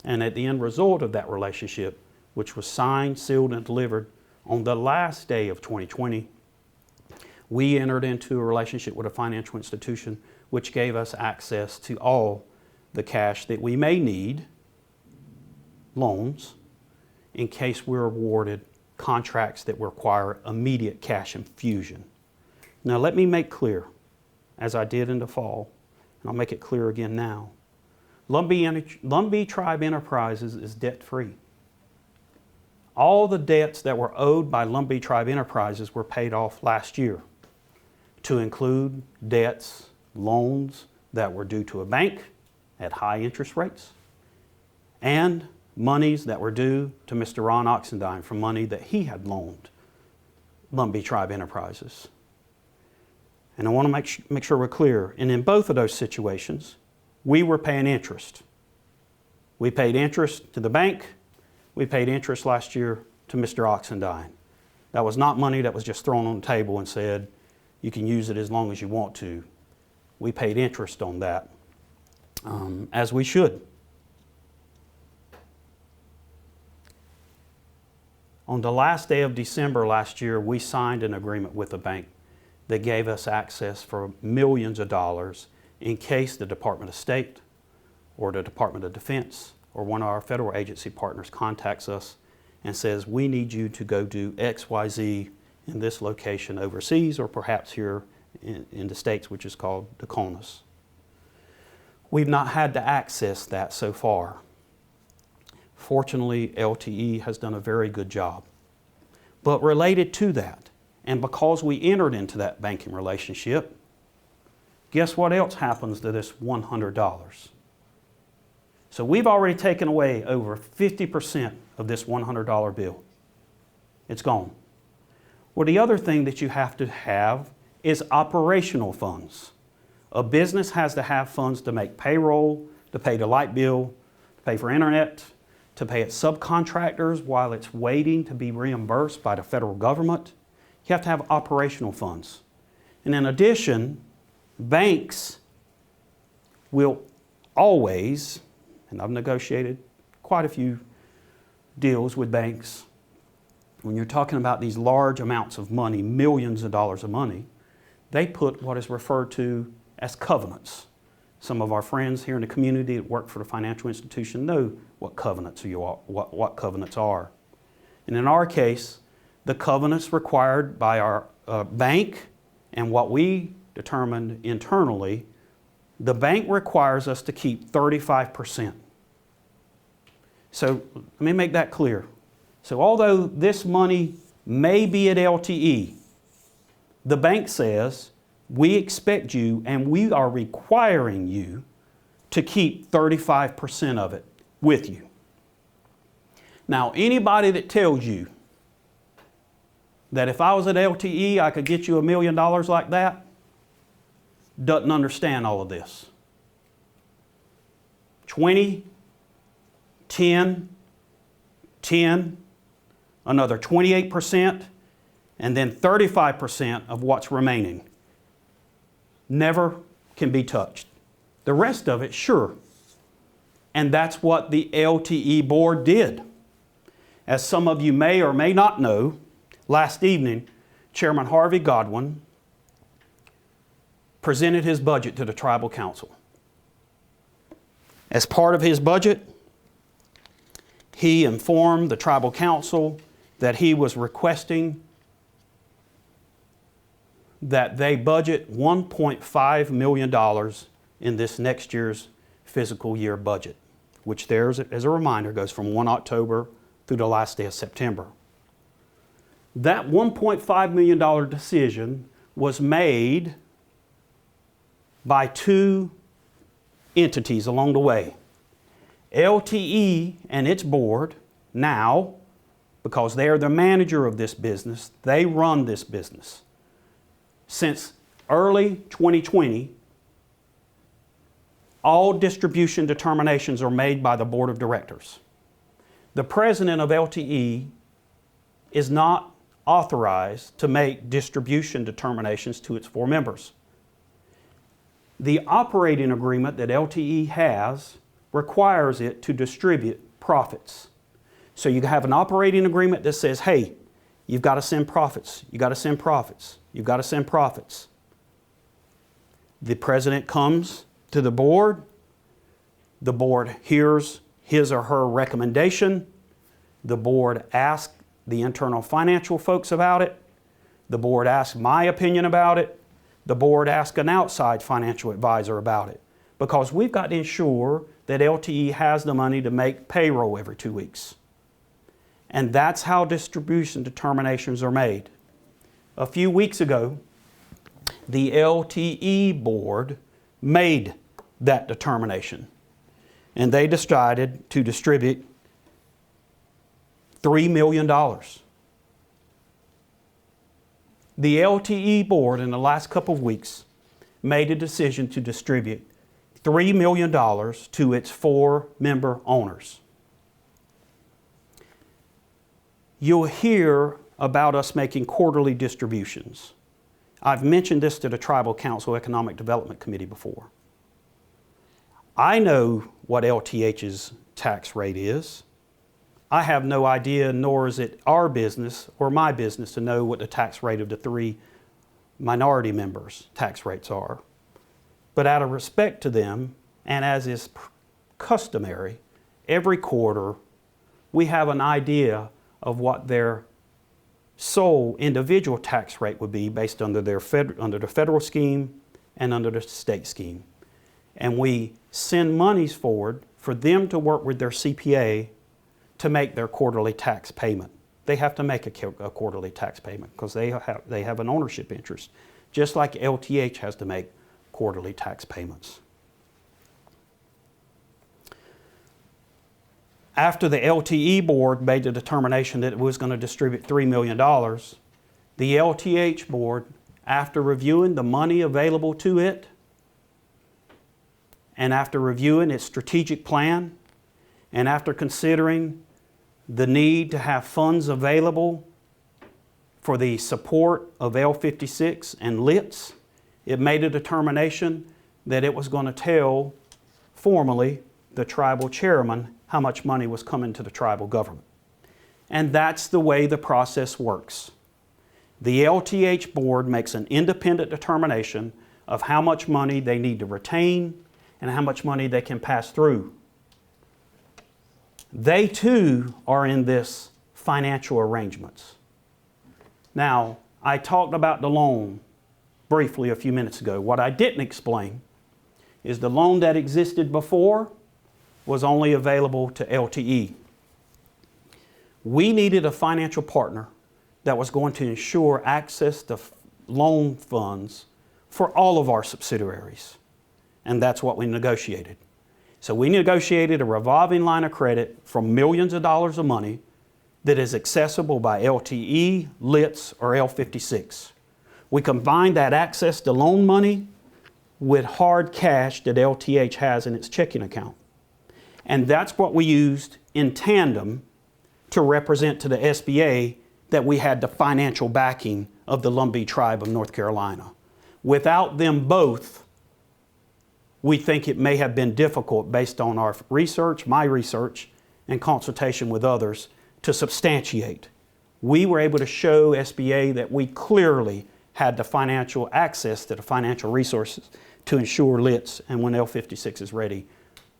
And at the end result of that relationship, which was signed, sealed, and delivered on the last day of 2020, we entered into a relationship with a financial institution which gave us access to all the cash that we may need, loans, in case we're awarded contracts that require immediate cash infusion. Now let me make clear, as I did in the fall, and I'll make it clear again now, Lumbee Tribe Enterprises is debt-free. All the debts that were owed by Lumbee Tribe Enterprises were paid off last year, to include debts, loans that were due to a bank at high interest rates, and monies that were due to Mr. Ron Oxendine from money that he had loaned Lumbee Tribe Enterprises. And I want to make sure we're clear. And in both of those situations, we were paying interest. We paid interest to the bank. We paid interest last year to Mr. Oxendine. That was not money that was just thrown on the table and said, you can use it as long as you want to. We paid interest on that, as we should. On the last day of December last year, we signed an agreement with the bank that gave us access for millions of dollars in case the Department of State or the Department of Defense or one of our federal agency partners contacts us and says, we need you to go do XYZ in this location overseas or perhaps here in the States, which is called the CONUS. We've not had to access that so far. Fortunately, LTE has done a very good job. But related to that, and because we entered into that banking relationship, guess what else happens to this $100? So we've already taken away over 50% of this $100 bill. It's gone. Well, the other thing that you have to have is operational funds. A business has to have funds to make payroll, to pay the light bill, to pay for internet, to pay its subcontractors while it's waiting to be reimbursed by the federal government. You have to have operational funds. And in addition, banks will always, and I've negotiated quite a few deals with banks, when you're talking about these large amounts of money, millions of dollars of money, they put what is referred to as covenants. Some of our friends here in the community that work for the financial institution know what covenants what covenants are. And in our case, the covenants required by our bank and what we determined internally The bank requires us to keep 35%. So let me make that clear. So although this money may be at LTE, the bank says, we expect you and we are requiring you to keep 35% of it with you. Now, anybody that tells you that if I was at LTE, I could get you $1 million like that, doesn't understand all of this. 20, 10, 10, another 28%, and then 35% of what's remaining never can be touched. The rest of it, sure. And that's what the LTE board did. As some of you may or may not know, last evening, Chairman Harvey Godwin presented his budget to the Tribal Council. As part of his budget, he informed the Tribal Council that he was requesting that they budget $1.5 million in this next year's fiscal year budget, which there's, as a reminder, goes from 1 October through the last day of September. That $1.5 million decision was made by two entities along the way. LTE and its board now, because they are the manager of this business, they run this business. Since early 2020, all distribution determinations are made by the board of directors. The president of LTE is not authorized to make distribution determinations to its 4 members. The operating agreement that LTE has requires it to distribute profits. So you have an operating agreement that says, hey, you've got to send profits, you've got to send profits, you've got to send profits. The president comes to the board hears his or her recommendation, the board asks the internal financial folks about it, the board asks my opinion about it, the board asks an outside financial advisor about it, because we've got to ensure that LTE has the money to make payroll every 2 weeks. And that's how distribution determinations are made. A few weeks ago, the LTE board made that determination, and they decided to distribute $3 million. The LTE board in the last couple of weeks made a decision to distribute $3 million to its 4 member owners. You'll hear about us making quarterly distributions. I've mentioned this to the Tribal Council Economic Development Committee before. I know what LTH's tax rate is. I have no idea, nor is it our business or my business to know what the tax rate of the 3 minority members' tax rates are. But out of respect to them, and as is customary, every quarter we have an idea of what their sole individual tax rate would be based under the federal scheme and under the state scheme. And we send monies forward for them to work with their CPA to make their quarterly tax payment. They have to make a quarterly tax payment because they have an ownership interest, just like LTH has to make quarterly tax payments. After the LTE board made the determination that it was going to distribute $3 million, the LTH board, after reviewing the money available to it, and after reviewing its strategic plan, and after considering the need to have funds available for the support of L56 and LITs, it made a determination that it was going to tell formally the tribal chairman how much money was coming to the tribal government. And that's the way the process works. The LTH board makes an independent determination of how much money they need to retain and how much money they can pass through. They too are in this financial arrangements. Now, I talked about the loan briefly a few minutes ago. What I didn't explain is the loan that existed before was only available to LTE. We needed a financial partner that was going to ensure access to loan funds for all of our subsidiaries. And that's what we negotiated. So we negotiated a revolving line of credit for millions of dollars of money that is accessible by LTE, LITS, or L56. We combined that access to loan money with hard cash that LTH has in its checking account. And that's what we used in tandem to represent to the SBA that we had the financial backing of the Lumbee tribe of North Carolina. Without them both, we think it may have been difficult based on our research, my research, and consultation with others to substantiate. We were able to show SBA that we clearly had the financial access to the financial resources to ensure LITS, and when L56 is ready,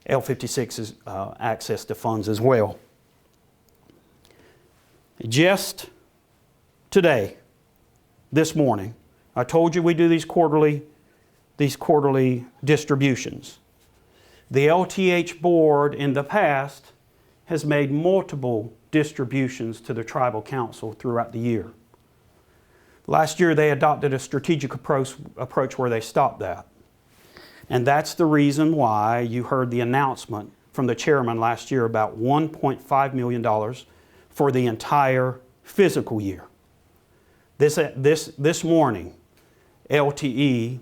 L56's access to funds as well. Just today, this morning, I told you we do these quarterly distributions. The LTH Board in the past has made multiple distributions to the Tribal Council throughout the year. Last year they adopted a strategic approach where they stopped that. And that's the reason why you heard the announcement from the chairman last year about $1.5 million for the entire fiscal year. This morning, LTE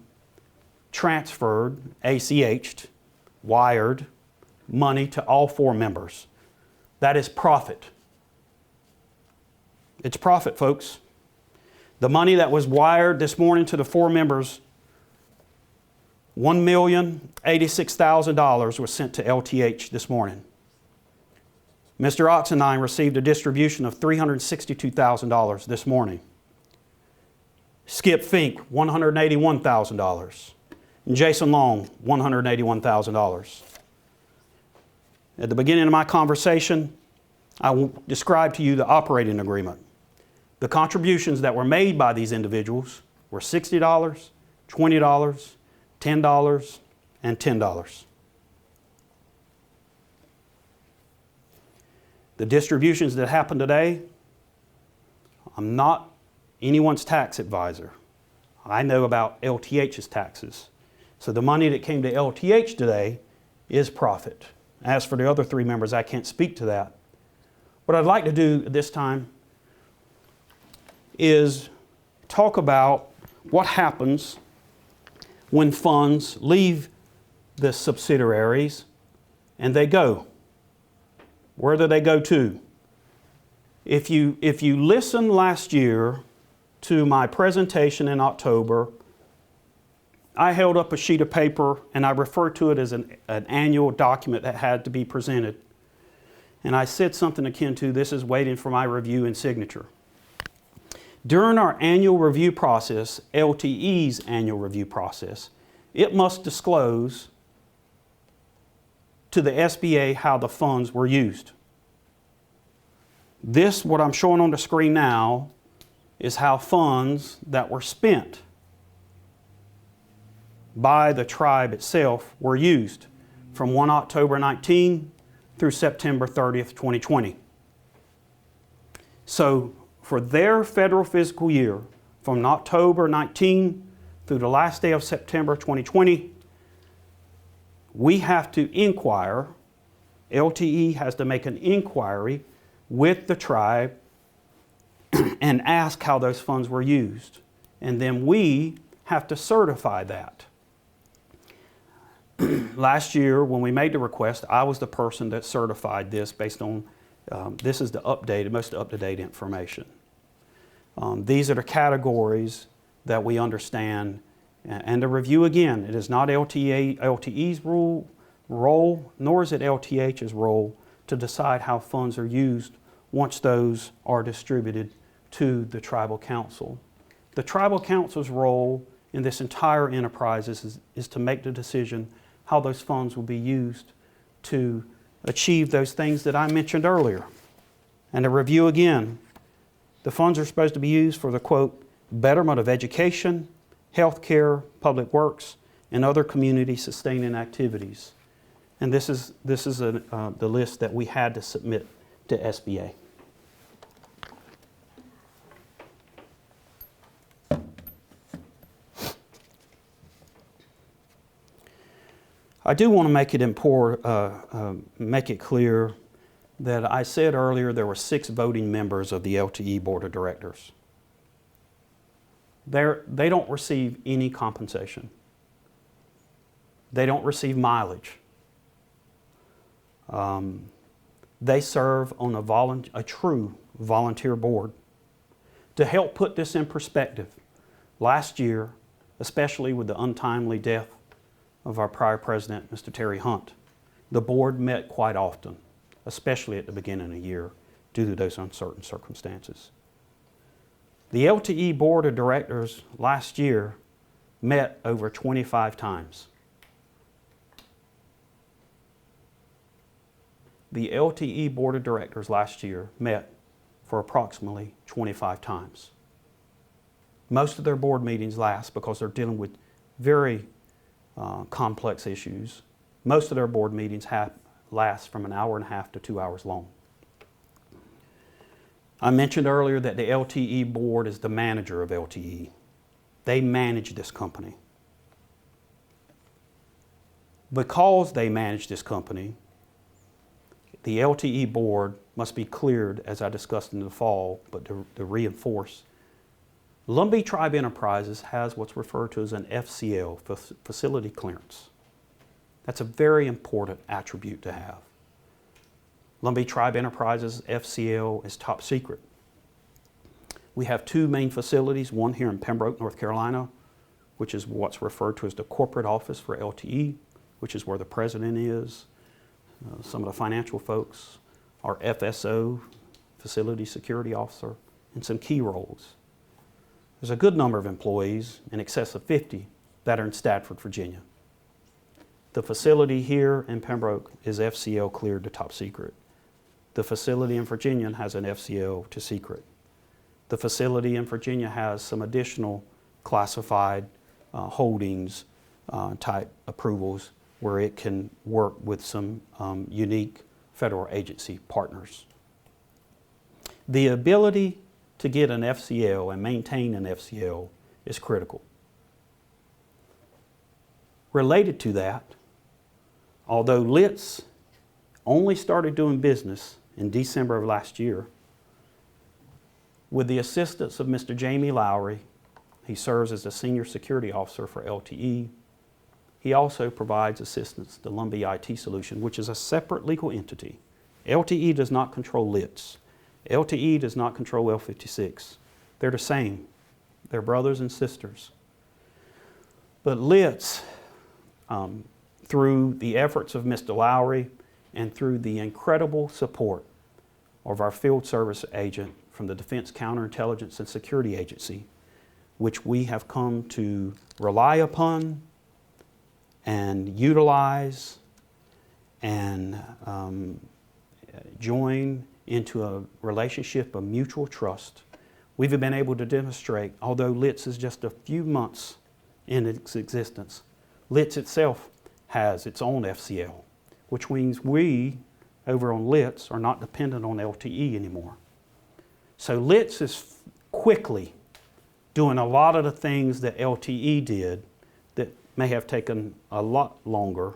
transferred, ACH'd, wired money to all 4 members. That is profit. It's profit, folks. The money that was wired this morning to the 4 members, $1,086,000 was sent to LTH this morning. Mr. Oxenine received a distribution of $362,000 this morning. Skip Fink, $181,000. And Jason Long, $181,000. At the beginning of my conversation, I described to you the operating agreement. The contributions that were made by these individuals were $60, $20, $10, and $10. The distributions that happened today, I'm not anyone's tax advisor. I know about LTH's taxes. So the money that came to LTH today is profit. As for the other 3 members, I can't speak to that. What I'd like to do this time is talk about what happens when funds leave the subsidiaries and they go. Where do they go to? If you listened last year to my presentation in October, I held up a sheet of paper and I referred to it as an annual document that had to be presented. And I said something akin to, this is waiting for my review and signature. During our annual review process, LTE's annual review process, it must disclose to the SBA how the funds were used. This, what I'm showing on the screen now, is how funds that were spent by the tribe itself were used from 1 October 19 through September 30th, 2020. So for their federal fiscal year, from October 19 through the last day of September 2020, we have to inquire, LTE has to make an inquiry with the tribe and ask how those funds were used. And then we have to certify that. Last year, when we made the request, I was the person that certified this based on, this is the most up-to-date information. These are the categories that we understand. And the review, again, it is not LTE's role, nor is it LTH's role to decide how funds are used once those are distributed to the Tribal Council. The Tribal Council's role in this entire enterprise is to make the decision how those funds will be used to achieve those things that I mentioned earlier. And the review again, the funds are supposed to be used for the, quote, betterment of education, healthcare, public works, and other community sustaining activities. And this is the list that we had to submit to SBA. I do want to make it clear that I said earlier there were 6 voting members of the LTE Board of Directors. They don't receive any compensation. They don't receive mileage. They serve on a true volunteer board. To help put this in perspective, last year, especially with the untimely death of our prior president, Mr. Terry Hunt, the board met quite often, especially at the beginning of the year, due to those uncertain circumstances. The LTE Board of Directors last year met over 25 times. The LTE Board of Directors last year met for approximately 25 times. Most of their board meetings last because they're dealing with very complex issues. Most of their board meetings last from an hour and a half to 2 hours long. I mentioned earlier that the LTE board is the manager of LTE. They manage this company. Because they manage this company, the LTE board must be cleared, as I discussed in the fall, but to reinforce, Lumbee Tribe Enterprises has what's referred to as an FCL, facility clearance. That's a very important attribute to have. Lumbee Tribe Enterprises FCL is top secret. We have 2 main facilities, one here in Pembroke, North Carolina, which is what's referred to as the corporate office for LTE, which is where the president is, some of the financial folks, our FSO, Facility Security Officer, and some key roles. There's a good number of employees, in excess of 50, that are in Stafford, Virginia. The facility here in Pembroke is FCL cleared to top secret. The facility in Virginia has an FCL to secret. The facility in Virginia has some additional classified holdings type approvals where it can work with some unique federal agency partners. The ability to get an FCL and maintain an FCL is critical. Related to that, although LTH only started doing business in December of last year, with the assistance of Mr. Jamie Lowry, he serves as the Senior Security Officer for LTE. He also provides assistance to Lumbee IT Solution, which is a separate legal entity. LTE does not control LTH. LTE does not control L56. They're the same. They're brothers and sisters. But LTH, through the efforts of Mr. Lowry and through the incredible support of our field service agent from the Defense Counterintelligence and Security Agency, which we have come to rely upon and utilize and join into a relationship of mutual trust, we've been able to demonstrate, although LTH is just a few months in its existence, LTH itself has its own FCL, which means we, over on LTH, are not dependent on LTE anymore. So LTH is quickly doing a lot of the things that LTE did that may have taken a lot longer,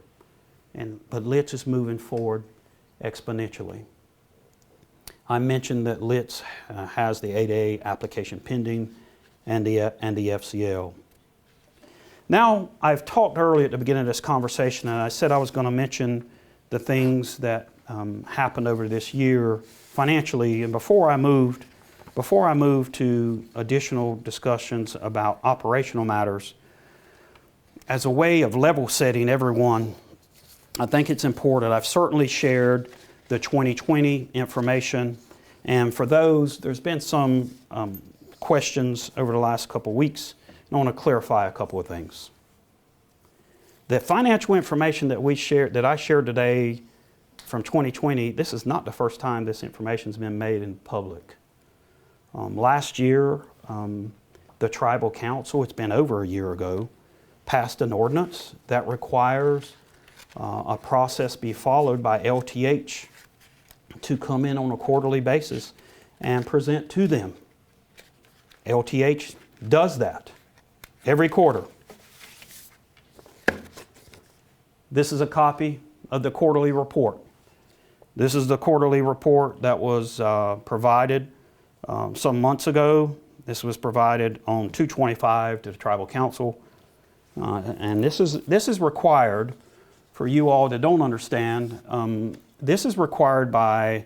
but LTH is moving forward exponentially. I mentioned that LTH has the ADay application pending and the FCL. Now, I've talked earlier at the beginning of this conversation, and I said I was going to mention the things that happened over this year financially. And before I moved to additional discussions about operational matters, as a way of level setting everyone, I think it's important. I've certainly shared the 2020 information, and for those, there's been some questions over the last couple of weeks, and I want to clarify a couple of things. The financial information that I shared today from 2020, this is not the first time this information's been made in public. Last year, the Tribal Council, it's been over a year ago, passed an ordinance that requires a process be followed by LTH to come in on a quarterly basis and present to them. LTH does that every quarter. This is a copy of the quarterly report. This is the quarterly report that was provided some months ago. This was provided on 2/25 to the Tribal Council. And this is required for you all that don't understand. This is required by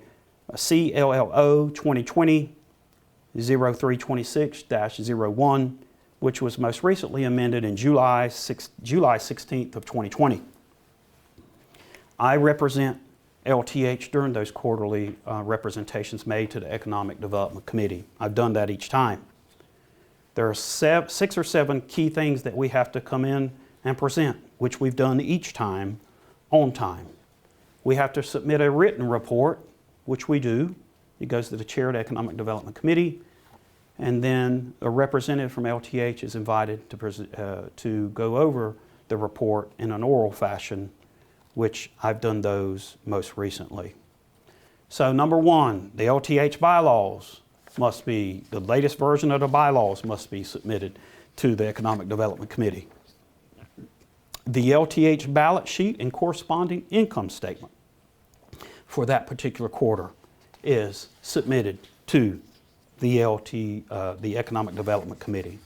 CLLO 2020-0326-01, which was most recently amended in July 16th of 2020. I represent LTH during those quarterly representations made to the Economic Development Committee. I've done that each time. There are 6 or 7 key things that we have to come in and present, which we've done each time on time. We have to submit a written report, which we do. It goes to the chair of the Economic Development Committee, and then a representative from LTH is invited to go over the report in an oral fashion, which I've done those most recently. So number 1, the LTH bylaws must be, the latest version of the bylaws must be submitted to the Economic Development Committee. The LTH ballot sheet and corresponding income statement for that particular quarter is submitted to the Economic Development Committee.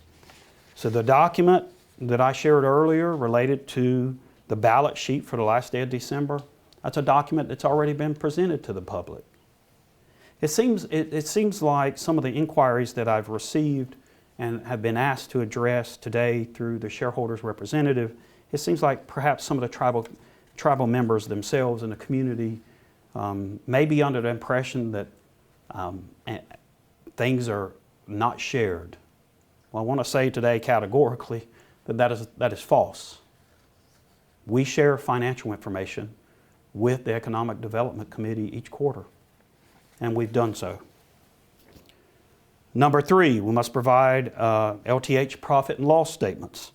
So the document that I shared earlier related to the ballot sheet for the last day of December, that's a document that's already been presented to the public. It seems like some of the inquiries that I've received and have been asked to address today through the shareholders representative, it seems like perhaps some of the tribal members themselves in the community may be under the impression that things are not shared. Well, I want to say today categorically that is false. We share financial information with the Economic Development Committee each quarter, and we've done so. Number 3, we must provide LTH profit and loss statements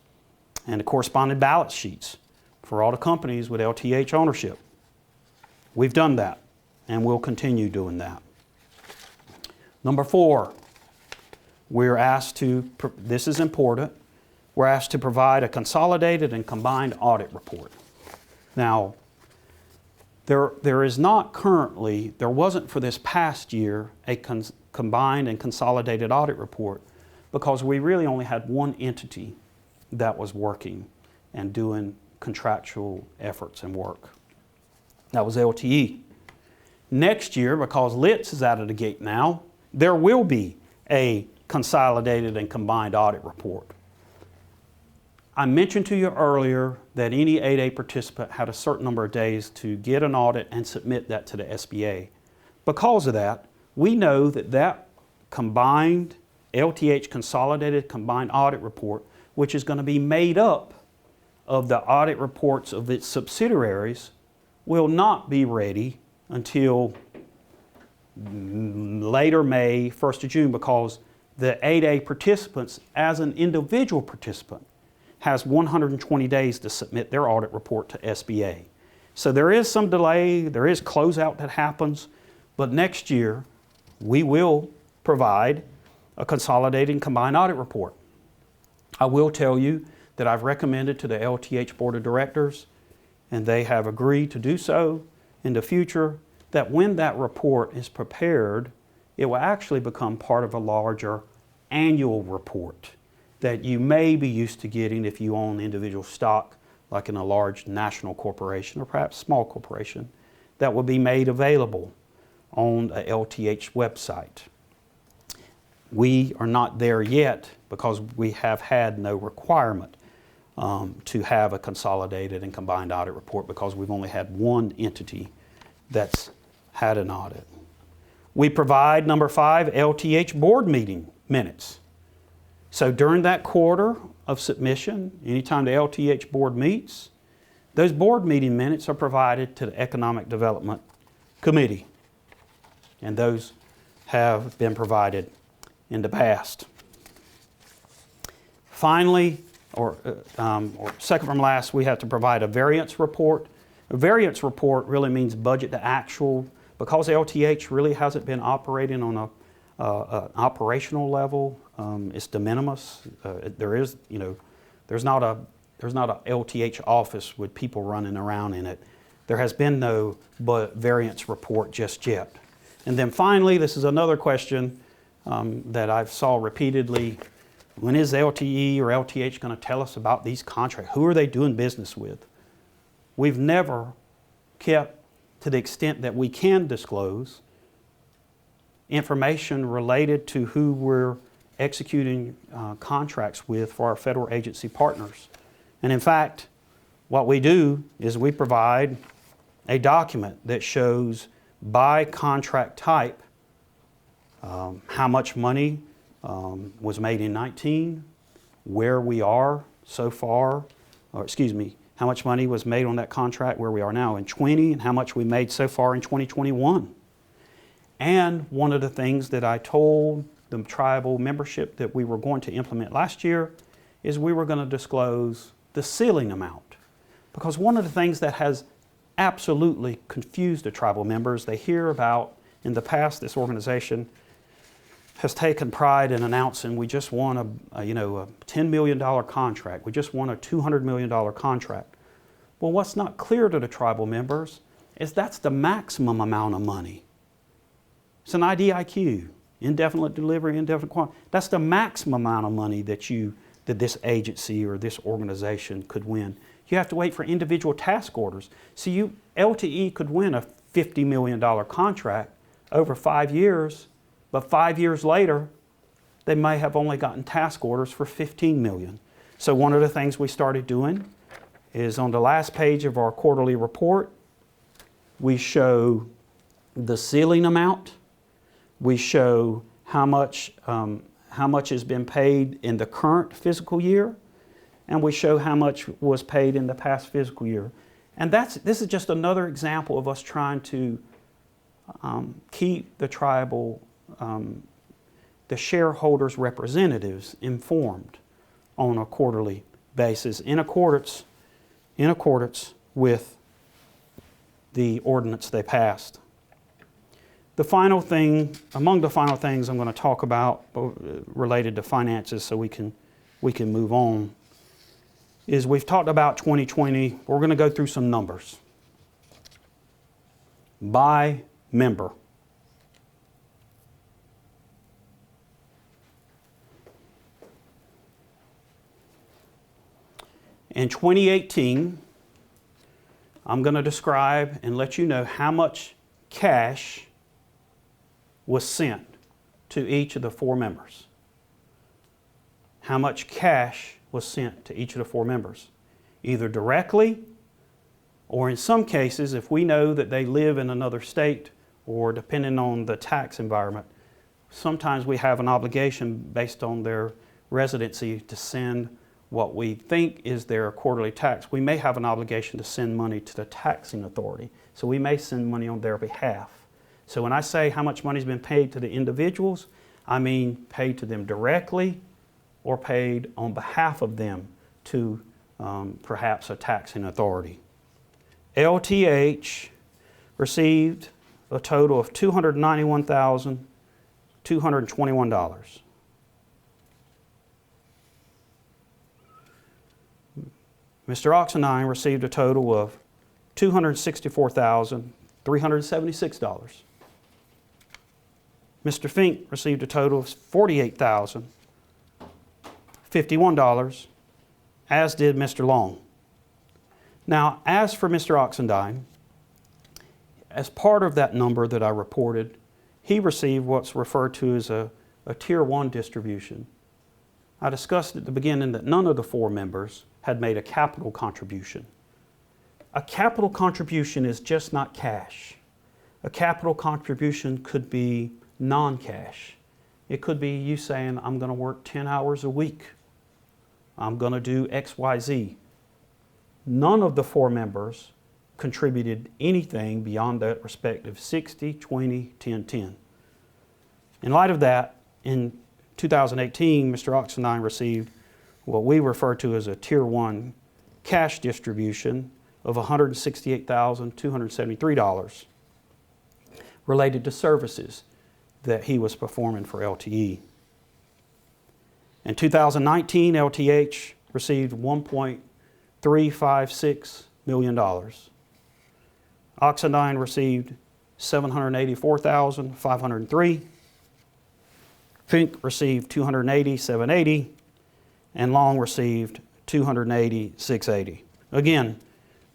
and the corresponding balance sheets for all the companies with LTH ownership. We've done that, and we'll continue doing that. Number 4, we're asked to, this is important, we're asked to provide a consolidated and combined audit report. Now, there is not currently, there wasn't for this past year, a combined and consolidated audit report because we really only had one entity that was working and doing contractual efforts and work. That was LTE. Next year, because LTH is out of the gate now, there will be a consolidated and combined audit report. I mentioned to you earlier that any ADay participant had a certain number of days to get an audit and submit that to the SBA. Because of that, we know that that combined LTH consolidated combined audit report, which is going to be made up of the audit reports of its subsidiaries, will not be ready until later May, 1st of June, because the ADay participants, as an individual participant, has 120 days to submit their audit report to SBA. So there is some delay, there is closeout that happens, but next year we will provide a consolidated and combined audit report. I will tell you that I've recommended to the LTH Board of Directors, and they have agreed to do so in the future, that when that report is prepared, it will actually become part of a larger annual report that you may be used to getting if you own individual stock, like in a large national corporation or perhaps small corporation, that will be made available on the LTH website. We are not there yet because we have had no requirement to have a consolidated and combined audit report because we've only had one entity that's had an audit. We provide, number 5, LTH board meeting minutes. So during that quarter of submission, anytime the LTH board meets, those board meeting minutes are provided to the Economic Development Committee. And those have been provided in the past. Finally, or second from last, we have to provide a variance report. A variance report really means budget to actual. Because LTH really hasn't been operating on an operational level, it's de minimis. There's not a LTH office with people running around in it. There has been no variance report just yet. And then finally, this is another question that I've saw repeatedly. When is LTE or LTH going to tell us about these contracts? Who are they doing business with? We've never kept, to the extent that we can disclose, information related to who we're executing contracts with for our federal agency partners. And in fact, what we do is we provide a document that shows by contract type how much money was made in 19, where we are so far, or excuse me, how much money was made on that contract where we are now in 20, and how much we made so far in 2021. And one of the things that I told the tribal membership that we were going to implement last year is we were going to disclose the ceiling amount. Because one of the things that has absolutely confused the tribal members, they hear about, in the past, this organization has taken pride in announcing we just won a $10 million contract. We just won a $200 million contract. Well, what's not clear to the tribal members is that's the maximum amount of money. It's an IDIQ, indefinite delivery, indefinite quantity. That's the maximum amount of money that this agency or this organization could win. You have to wait for individual task orders. So LTE could win a $50 million contract over 5 years, but 5 years later, they may have only gotten task orders for $15 million. So one of the things we started doing is on the last page of our quarterly report, we show the ceiling amount. We show how much has been paid in the current fiscal year, and we show how much was paid in the past fiscal year. And this is just another example of us trying to keep the tribal, the shareholders' representatives informed on a quarterly basis in accordance with the ordinance they passed. The final thing, among the final things I'm going to talk about related to finances so we can move on, is we've talked about 2020. We're going to go through some numbers. By member. In 2018, I'm going to describe and let you know how much cash was sent to each of the 4 members. How much cash was sent to each of the 4 members, either directly or in some cases, if we know that they live in another state or depending on the tax environment, sometimes we have an obligation based on their residency to send what we think is their quarterly tax. We may have an obligation to send money to the taxing authority. So we may send money on their behalf. So when I say how much money has been paid to the individuals, I mean paid to them directly or paid on behalf of them to perhaps a taxing authority. LTH received a total of $291,221. Mr. Oxendine received a total of $264,376. Mr. Fink received a total of $48,051, as did Mr. Long. Now, as for Mr. Oxendine, as part of that number that I reported, he received what's referred to as a Tier 1 distribution. I discussed at the beginning that none of the 4 members had made a capital contribution. A capital contribution is just not cash. A capital contribution could be non-cash. It could be you saying, I'm going to work 10 hours a week. I'm going to do X, Y, Z. None of the 4 members contributed anything beyond that respective 60, 20, 10, 10. In light of that, in 2018, Mr. Oxendine received what we refer to as a Tier 1 cash distribution of $168,273 related to services that he was performing for LTE. In 2019, LTH received $1.356 million. Oxendine received $784,503. Fink received $280,780, and Long received $280,680. Again,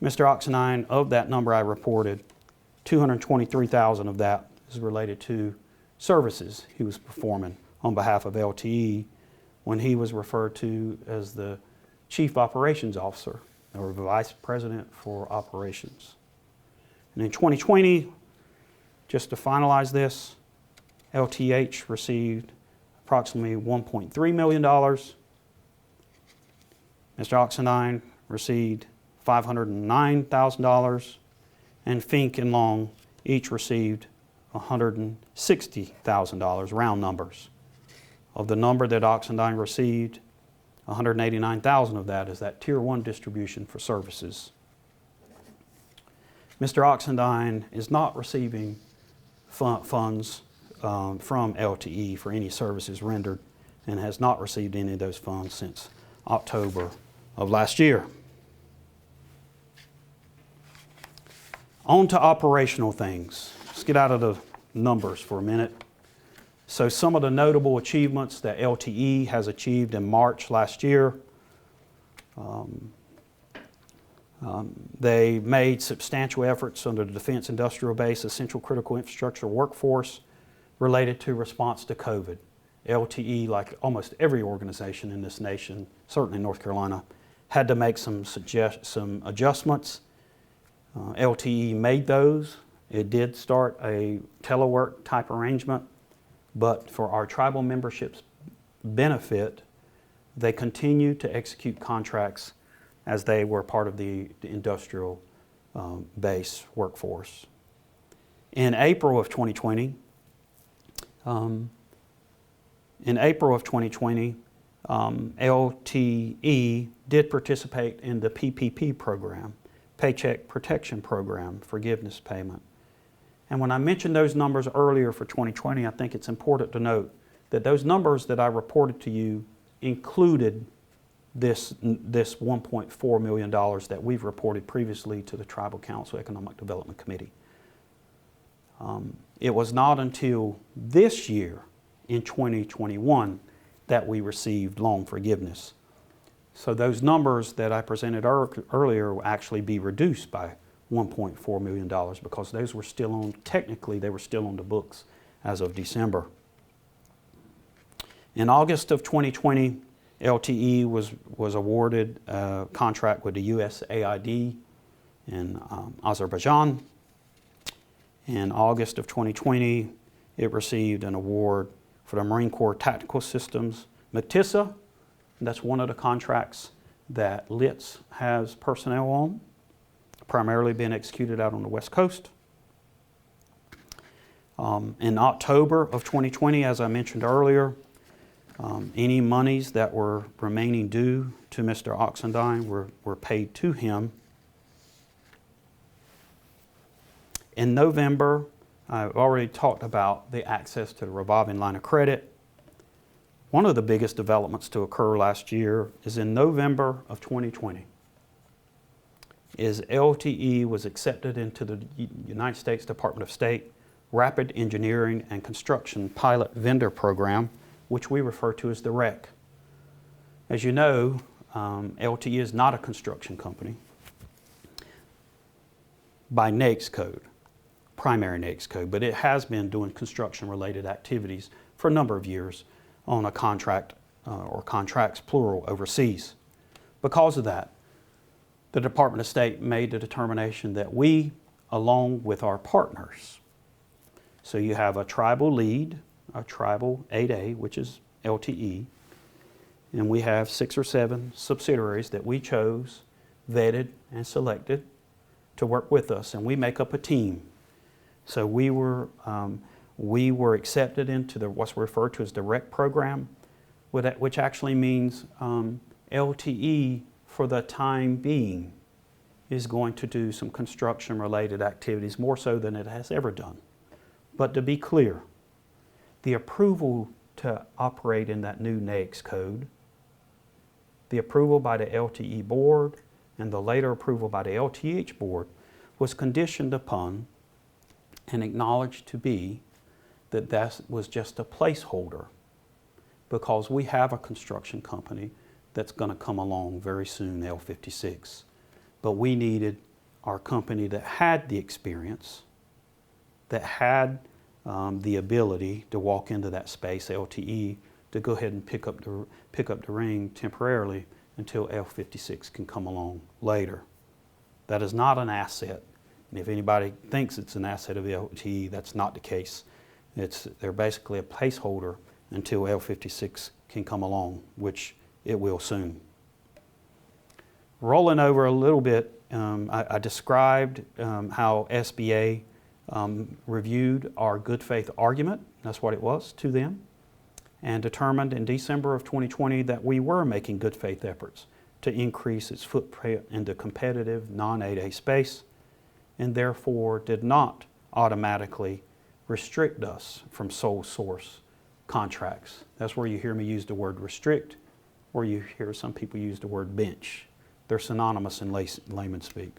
Mr. Oxendine, of that number I reported, $223,000 of that is related to services he was performing on behalf of LTE when he was referred to as the Chief Operations Officer or Vice President for Operations. And in 2020, just to finalize this, LTH received approximately $1.3 million. Mr. Oxendine received $509,000, and Fink and Long each received $160,000, round numbers. Of the number that Oxendine received, $189,000 of that is that Tier 1 distribution for services. Mr. Oxendine is not receiving funds from LTE for any services rendered and has not received any of those funds since October of last year. On to operational things. Let's get out of the numbers for a minute. So some of the notable achievements that LTE has achieved in March last year. They made substantial efforts under the Defense Industrial Base Essential Critical Infrastructure Workforce related to response to COVID. LTE, like almost every organization in this nation, certainly North Carolina, had to make some adjustments. LTE made those. It did start a telework type arrangement, but for our tribal membership's benefit, they continued to execute contracts as they were part of the industrial base workforce. In April of 2020, LTE did participate in the PPP program, Paycheck Protection Program, forgiveness payment. And when I mentioned those numbers earlier for 2020, I think it's important to note that those numbers that I reported to you included this $1.4 million that we've reported previously to the Tribal Council Economic Development Committee. It was not until this year, in 2021, that we received loan forgiveness. So those numbers that I presented earlier will actually be reduced by $1.4 million because those were still on, technically they were still on the books as of December. In August of 2020, LTE was awarded a contract with the USAID in Azerbaijan. In August of 2020, it received an award for the Marine Corps Tactical Systems MCTISA. That's one of the contracts that LITS has personnel on, primarily being executed out on the West Coast. In October of 2020, as I mentioned earlier, any monies that were remaining due to Mr. Oxendine were paid to him. In November, I've already talked about the access to the revolving line of credit. One of the biggest developments to occur last year is in November of 2020, is LTE was accepted into the United States Department of State Rapid Engineering and Construction Pilot Vendor Program, which we refer to as the REC. As you know, LTE is not a construction company by NAICS code, primary NAICS code, but it has been doing construction-related activities for a number of years on a contract or contracts plural overseas. Because of that, the Department of State made the determination that we, along with our partners, so you have a tribal lead, a tribal ADay, which is LTE, and we have 6 or 7 subsidiaries that we chose, vetted, and selected to work with us, and we make up a team. So we were accepted into what's referred to as the REC program, which actually means LTE, for the time being, is going to do some construction-related activities, more so than it has ever done. But to be clear, the approval to operate in that new NAICS code, the approval by the LTE Board, and the later approval by the LTH Board was conditioned upon and acknowledged to be that that was just a placeholder, because we have a construction company that's going to come along very soon, L56. But we needed our company that had the experience, that had the ability to walk into that space, LTE, to go ahead and pick up the ring temporarily until L56 can come along later. That is not an asset. And if anybody thinks it's an asset of LTE, that's not the case. They're basically a placeholder until L56 can come along, which it will soon. Rolling over a little bit, I described how SBA reviewed our good faith argument, that's what it was, to them, and determined in December of 2020 that we were making good faith efforts to increase its footprint in the competitive non-ADay space, and therefore did not automatically restrict us from sole source contracts. That's where you hear me use the word restrict, or you hear some people use the word bench. They're synonymous in layman's speak.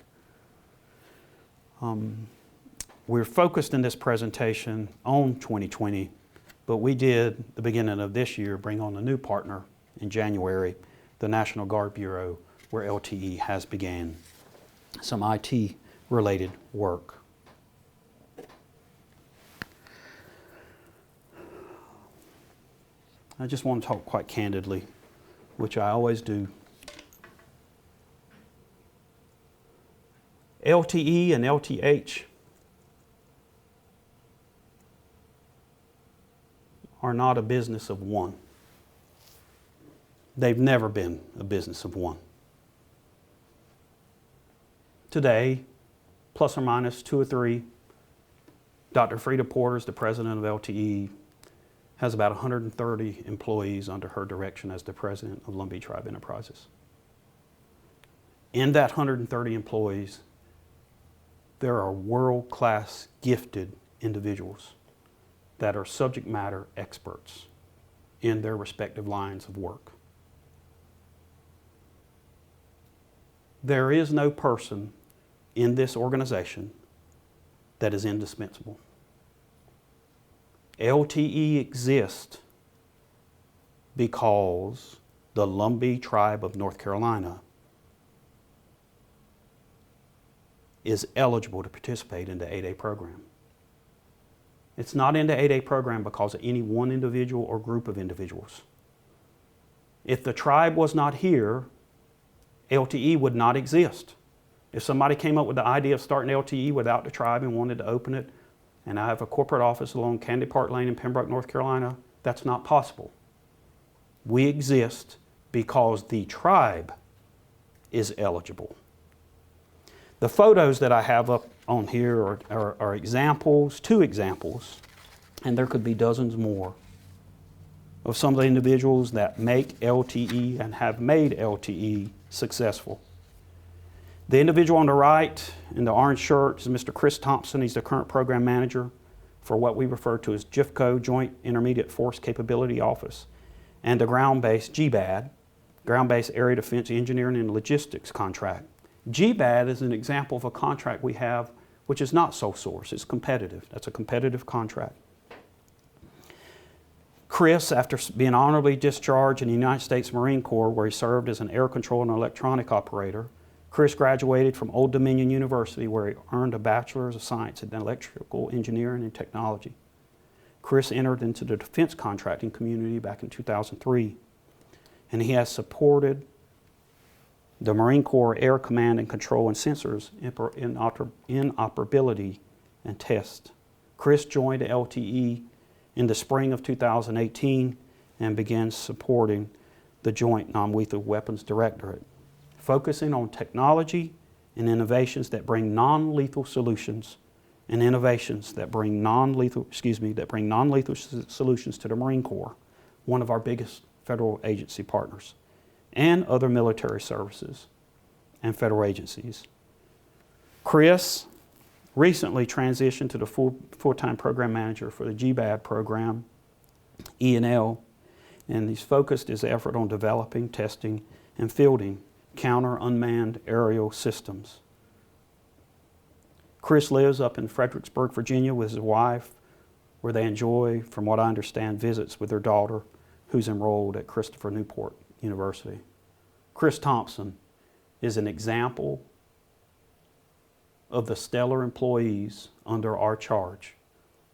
We're focused in this presentation on 2020, but we did, the beginning of this year, bring on a new partner in January, the National Guard Bureau, where LTE has began some IT-related work. I just want to talk quite candidly, which I always do. LTE and LTH are not a business of one. They've never been a business of one. Today, plus or minus 2 or 3, Dr. Frida Porters, the president of LTE, has about 130 employees under her direction as the president of Lumbee Tribe Enterprises. In that 130 employees, there are world-class gifted individuals that are subject matter experts in their respective lines of work. There is no person in this organization that is indispensable. LTE exists because the Lumbee Tribe of North Carolina is eligible to participate in the ADay program. It's not in the ADay program because of any one individual or group of individuals. If the tribe was not here, LTE would not exist. If somebody came up with the idea of starting LTE without the tribe and wanted to open it, and I have a corporate office along Candy Park Lane in Pembroke, North Carolina, that's not possible. We exist because the tribe is eligible. The photos that I have up on here are examples, 2 examples, and there could be dozens more, of some of the individuals that make LTE and have made LTE successful. The individual on the right in the orange shirt is Mr. Chris Thompson. He's the current program manager for what we refer to as JIFCO, Joint Intermediate Force Capability Office, and the ground-based GBAD, Ground-Based Area Defense Engineering and Logistics contract. GBAD is an example of a contract we have which is not sole source, it's competitive. That's a competitive contract. Chris, after being honorably discharged in the United States Marine Corps, where he served as an air control and electronic operator, Chris graduated from Old Dominion University, where he earned a Bachelor's of Science in Electrical Engineering and Technology. Chris entered into the defense contracting community back in 2003, and he has supported the Marine Corps Air Command and Control and Sensors interoperability and test. Chris joined LTE in the spring of 2018 and began supporting the Joint Non-Lethal Weapons Directorate, focusing on technology and innovations that bring non-lethal solutions and innovations that bring non-lethal solutions to the Marine Corps, one of our biggest federal agency partners. and other military services and federal agencies. Chris recently transitioned to the full-time program manager for the GBAD program, E&L, and he's focused his effort on developing, testing, and fielding counter-unmanned aerial systems. Chris lives up in Fredericksburg, Virginia with his wife, where they enjoy, from what I understand, visits with their daughter, who's enrolled at Christopher Newport University. Chris Thompson is an example of the stellar employees under our charge,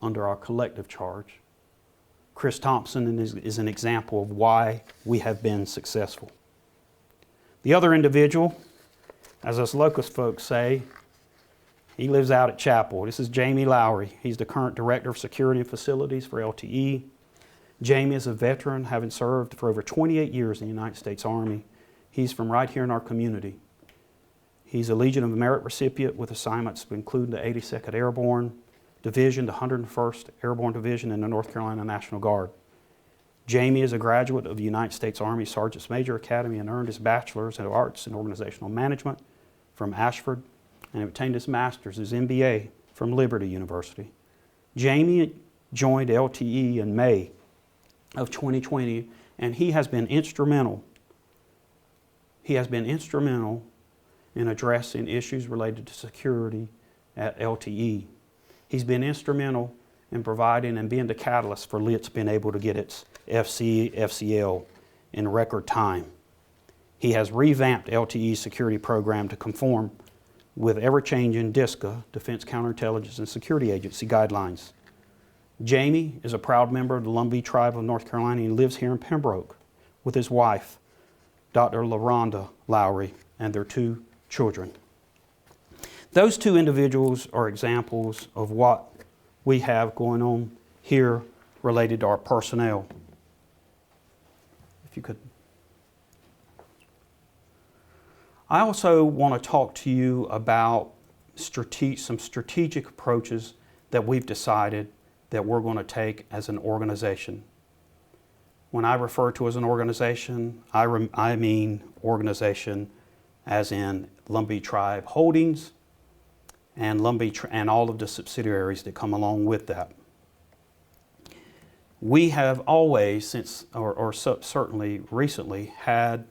under our collective charge. Chris Thompson is an example of why we have been successful. The other individual, as us Locust folks say, he lives out at Chapel. This is Jamie Lowry. He's the current Director of Security and Facilities for LTE. Jamie is a veteran, having served for over 28 years in the United States Army. He's from right here in our community. He's a Legion of Merit recipient with assignments including the 82nd Airborne Division, the 101st Airborne Division, and the North Carolina National Guard. Jamie is a graduate of the United States Army Sergeant's Major Academy and earned his Bachelor's in Arts in Organizational Management from Ashford and obtained his Master's, his MBA, from Liberty University. Jamie joined LTE in May of 2020, and he has been instrumental. He has been instrumental in addressing issues related to security at LTE. He's been instrumental in providing and being the catalyst for LITS being able to get its FCL in record time. He has revamped LTE's security program to conform with ever-changing DISCA, Defense Counterintelligence and Security Agency guidelines. Jamie is a proud member of the Lumbee Tribe of North Carolina and lives here in Pembroke with his wife, Dr. LaRonda Lowry, and their 2 children. Those 2 individuals are examples of what we have going on here related to our personnel. If you could. I also want to talk to you about some strategic approaches that we've decided that we're going to take as an organization. When I refer to as an organization, I mean organization as in Lumbee Tribe Holdings and and all of the subsidiaries that come along with that. We have always, certainly recently, had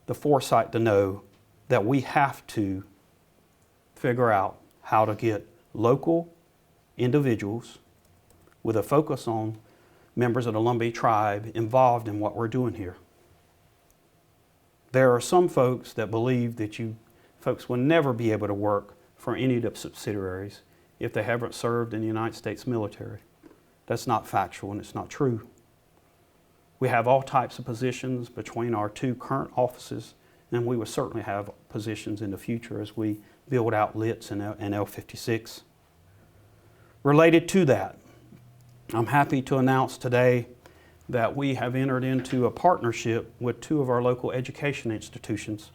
the foresight to know that we have to figure out how to get local individuals with a focus on members of the Lumbee Tribe involved in what we're doing here. There are some folks that believe that you folks will never be able to work for any of the subsidiaries if they haven't served in the United States military. That's not factual and it's not true. We have all types of positions between our 2 current offices, and we will certainly have positions in the future as we build out LITS and L56. Related to that, I'm happy to announce today that we have entered into a partnership with 2 of our local education institutions,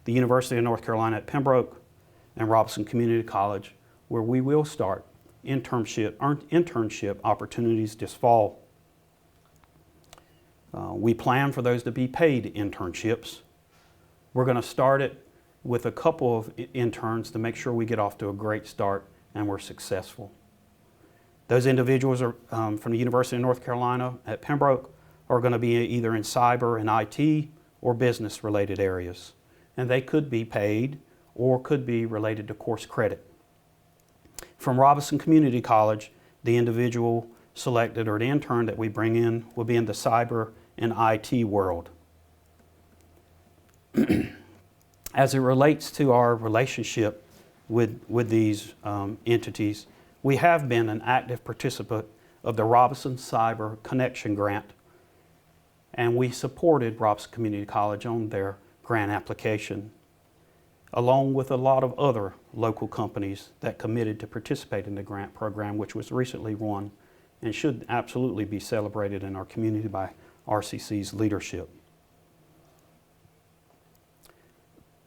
the University of North Carolina at Pembroke and Robinson Community College, where we will start internship opportunities this fall. We plan for those to be paid internships. We're going to start it with a couple of interns to make sure we get off to a great start and we're successful. Those individuals are from the University of North Carolina at Pembroke are going to be either in cyber and IT or business related areas. And they could be paid or could be related to course credit. From Robinson Community College, the individual selected or the intern that we bring in will be in the cyber and IT world. As it relates to our relationship with these entities, we have been an active participant of the Robinson Cyber Connection Grant, and we supported Robinson Community College on their grant application, along with a lot of other local companies that committed to participate in the grant program, which was recently won and should absolutely be celebrated in our community by RCC's leadership.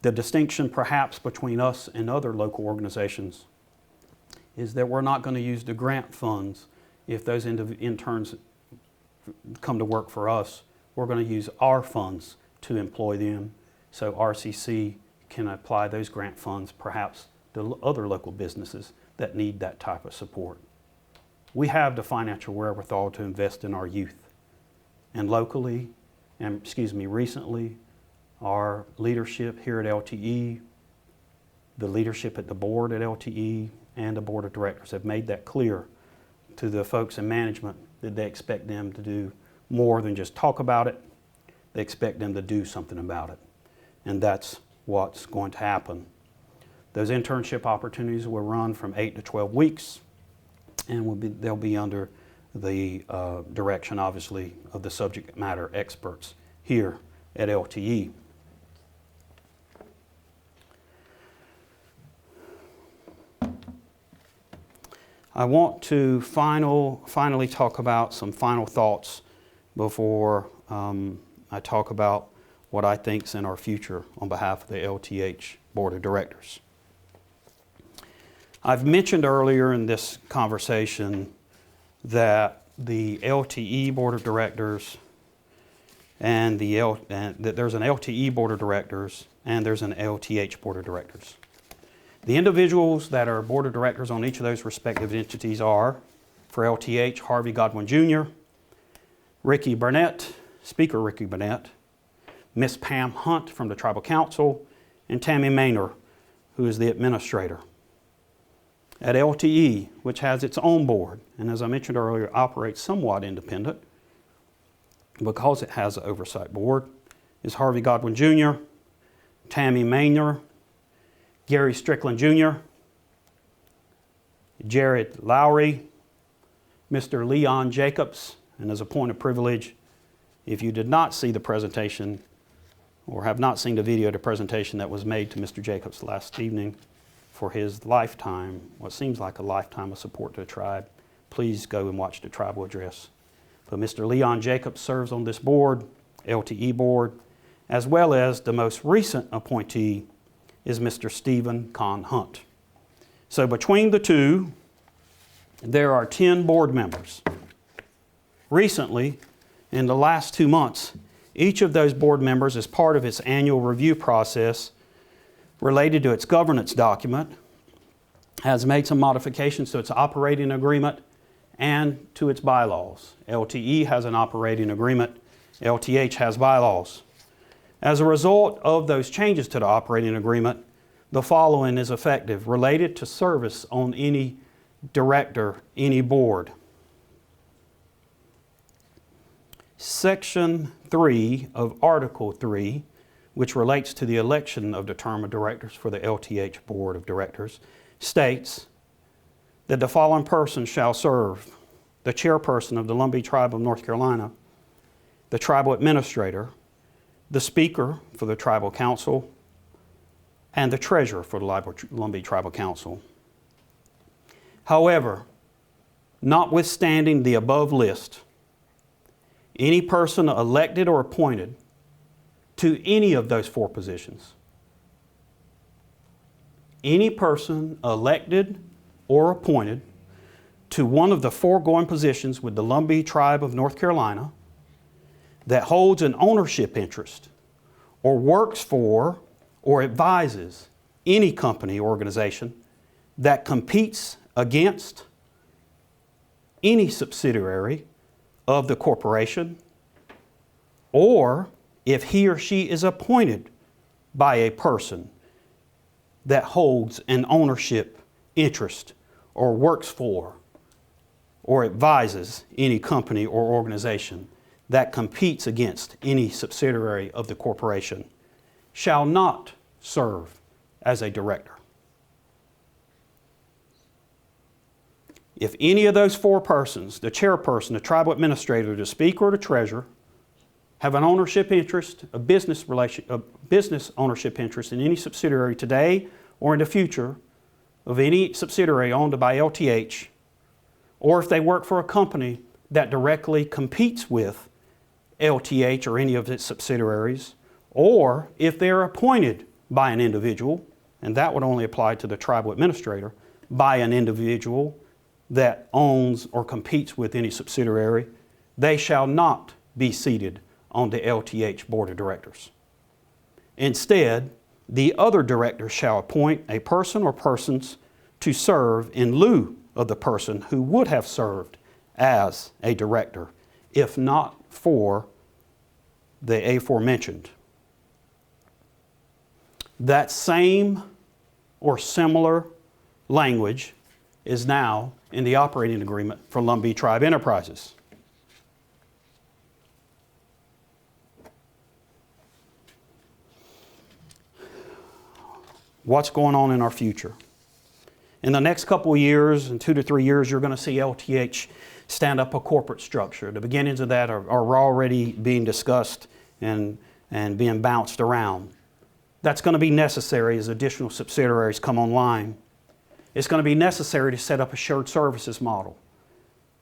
The distinction perhaps between us and other local organizations is that we're not going to use the grant funds if those interns come to work for us. We're going to use our funds to employ them, so RCC can apply those grant funds perhaps to other local businesses that need that type of support. We have the financial wherewithal to invest in our youth. And locally, and recently, our leadership here at LTE, the leadership at the board at LTE, and the board of directors have made that clear to the folks in management that they expect them to do more than just talk about it. They expect them to do something about it. And that's what's going to happen. Those internship opportunities will run from 8 to 12 weeks, and they'll be under the direction, obviously, of the subject matter experts here at LTE. I want to finally talk about some final thoughts before I talk about what I think is in our future on behalf of the LTH Board of Directors. I've mentioned earlier in this conversation that the LTE Board of Directors and that there's an LTE Board of Directors and there's an LTH Board of Directors. The individuals that are Board of Directors on each of those respective entities are, for LTH, Harvey Godwin Jr., Ricky Burnett, Speaker Ricky Burnett, Miss Pam Hunt from the Tribal Council, and Tammy Maynor, who is the administrator. At LTE, which has its own board, and as I mentioned earlier, operates somewhat independent because it has an oversight board, is Harvey Godwin Jr., Tammy Maynor, Gary Strickland Jr., Jared Lowry, Mr. Leon Jacobs, and as a point of privilege, if you did not see the presentation or have not seen the video of the presentation that was made to Mr. Jacobs last evening for his lifetime, what seems like a lifetime of support to the tribe, please go and watch the tribal address. But Mr. Leon Jacobs serves on this board, LTE board, as well as the most recent appointee is Mr. Stephen Con Hunt. So between the two, there are 10 board members. Recently, in the last 2 months, each of those board members, as part of its annual review process related to its governance document, has made some modifications to its operating agreement and to its bylaws. LTE has an operating agreement. LTH has bylaws. As a result of those changes to the operating agreement, the following is effective related to service on any director, any board. Section 3 of Article 3, which relates to the election of the term of directors for the LTH Board of Directors, states that the following person shall serve: the chairperson of the Lumbee Tribe of North Carolina, the tribal administrator, the speaker for the tribal council, and the treasurer for the Lumbee Tribal Council. However, notwithstanding the above list, any person elected or appointed to any of those 4 positions, any person elected or appointed to one of the foregoing positions with the Lumbee Tribe of North Carolina that holds an ownership interest or works for or advises any company or organization that competes against any subsidiary of the corporation, or if he or she is appointed by a person that holds an ownership interest or works for or advises any company or organization that competes against any subsidiary of the corporation, shall not serve as a director. If any of those 4 persons, the chairperson, the tribal administrator, the speaker, or the treasurer, have an ownership interest, a business ownership interest in any subsidiary today or in the future of any subsidiary owned by LTH, or if they work for a company that directly competes with LTH or any of its subsidiaries, or if they're appointed by an individual, and that would only apply to the tribal administrator, by an individual that owns or competes with any subsidiary, they shall not be seated on the LTH Board of Directors. Instead, the other director shall appoint a person or persons to serve in lieu of the person who would have served as a director, if not for the aforementioned. That same or similar language is now in the operating agreement for Lumbee Tribe Enterprises. What's going on in our future? In the next couple of years, in 2 to 3 years, you're going to see LTH stand up a corporate structure. The beginnings of that are already being discussed and being bounced around. That's going to be necessary as additional subsidiaries come online. It's going to be necessary to set up a shared services model.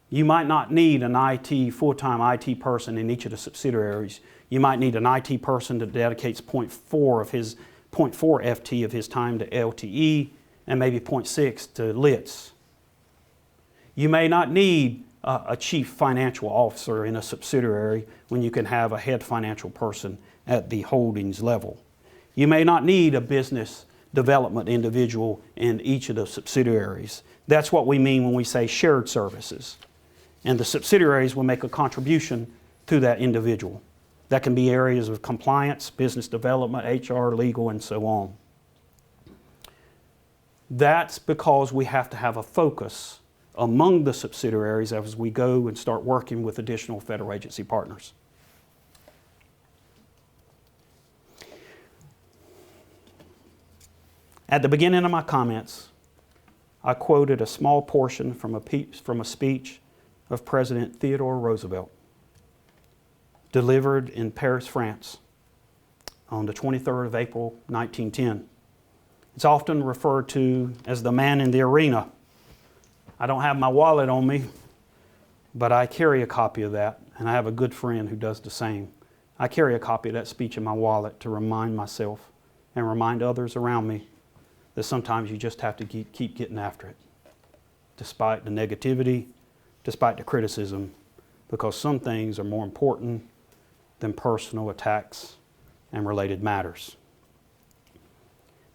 You might not need an full-time IT person in each of the subsidiaries. You might need an IT person that dedicates 0.4 FT of his time to LTE and maybe 0.6 to LITS. You may not need a chief financial officer in a subsidiary when you can have a head financial person at the holdings level. You may not need a business development individual in each of the subsidiaries. That's what we mean when we say shared services. And the subsidiaries will make a contribution to that individual. That can be areas of compliance, business development, HR, legal, and so on. That's because we have to have a focus among the subsidiaries as we go and start working with additional federal agency partners. At the beginning of my comments, I quoted a small portion from a speech of President Theodore Roosevelt, delivered in Paris, France, on the 23rd of April, 1910. It's often referred to as the man in the arena. I don't have my wallet on me, but I carry a copy of that, and I have a good friend who does the same. I carry a copy of that speech in my wallet to remind myself and remind others around me that sometimes you just have to keep getting after it, despite the negativity, despite the criticism, because some things are more important than personal attacks and related matters.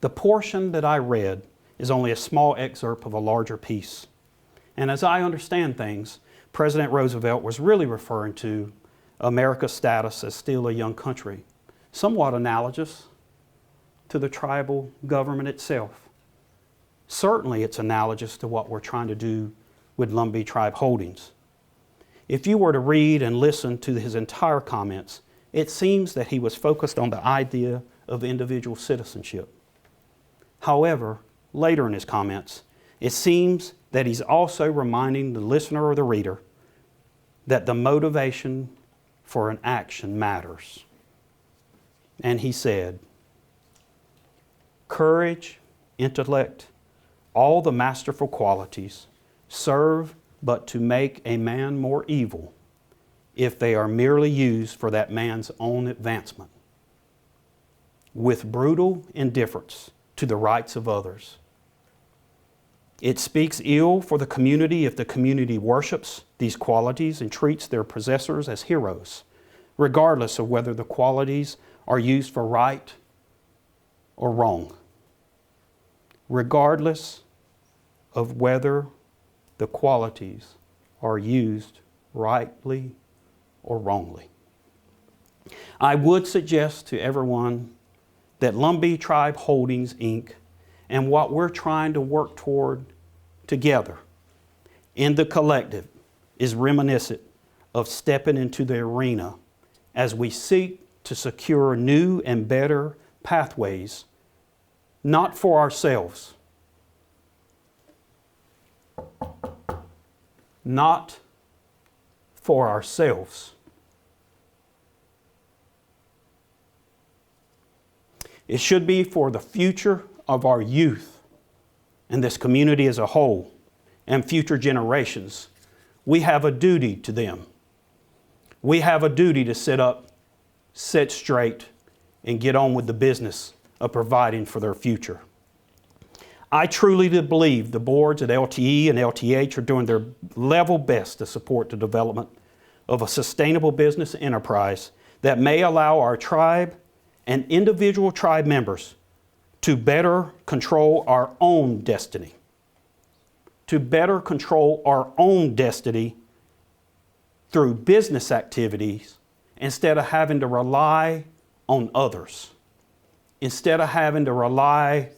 The portion that I read is only a small excerpt of a larger piece. And as I understand things, President Roosevelt was really referring to America's status as still a young country, somewhat analogous to the tribal government itself. Certainly it's analogous to what we're trying to do with Lumbee Tribe Holdings. If you were to read and listen to his entire comments, it seems that he was focused on the idea of individual citizenship. However, later in his comments, it seems that he's also reminding the listener or the reader that the motivation for an action matters. And he said, "Courage, intellect, all the masterful qualities serve but to make a man more evil if they are merely used for that man's own advancement. With brutal indifference to the rights of others. It speaks ill for the community if the community worships these qualities and treats their possessors as heroes, regardless of whether the qualities are used for right or wrong. Regardless of whether the qualities are used rightly or wrongly." I would suggest to everyone that Lumbee Tribe Holdings, Inc. and what we're trying to work toward together in the collective is reminiscent of stepping into the arena as we seek to secure new and better pathways, not for ourselves, not for ourselves. It should be for the future of our youth and this community as a whole and future generations. We have a duty to them. We have a duty to sit straight, and get on with the business of providing for their future. I truly believe the boards at LTE and LTH are doing their level best to support the development of a sustainable business enterprise that may allow our tribe and individual tribe members to better control our own destiny. To better control our own destiny through business activities instead of having to rely on others, instead of having to rely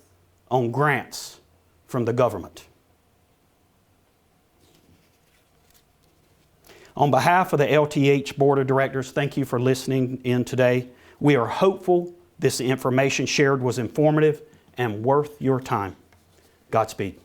on grants from the government. On behalf of the LTH Board of Directors, thank you for listening in today. We are hopeful this information shared was informative and worth your time. Godspeed.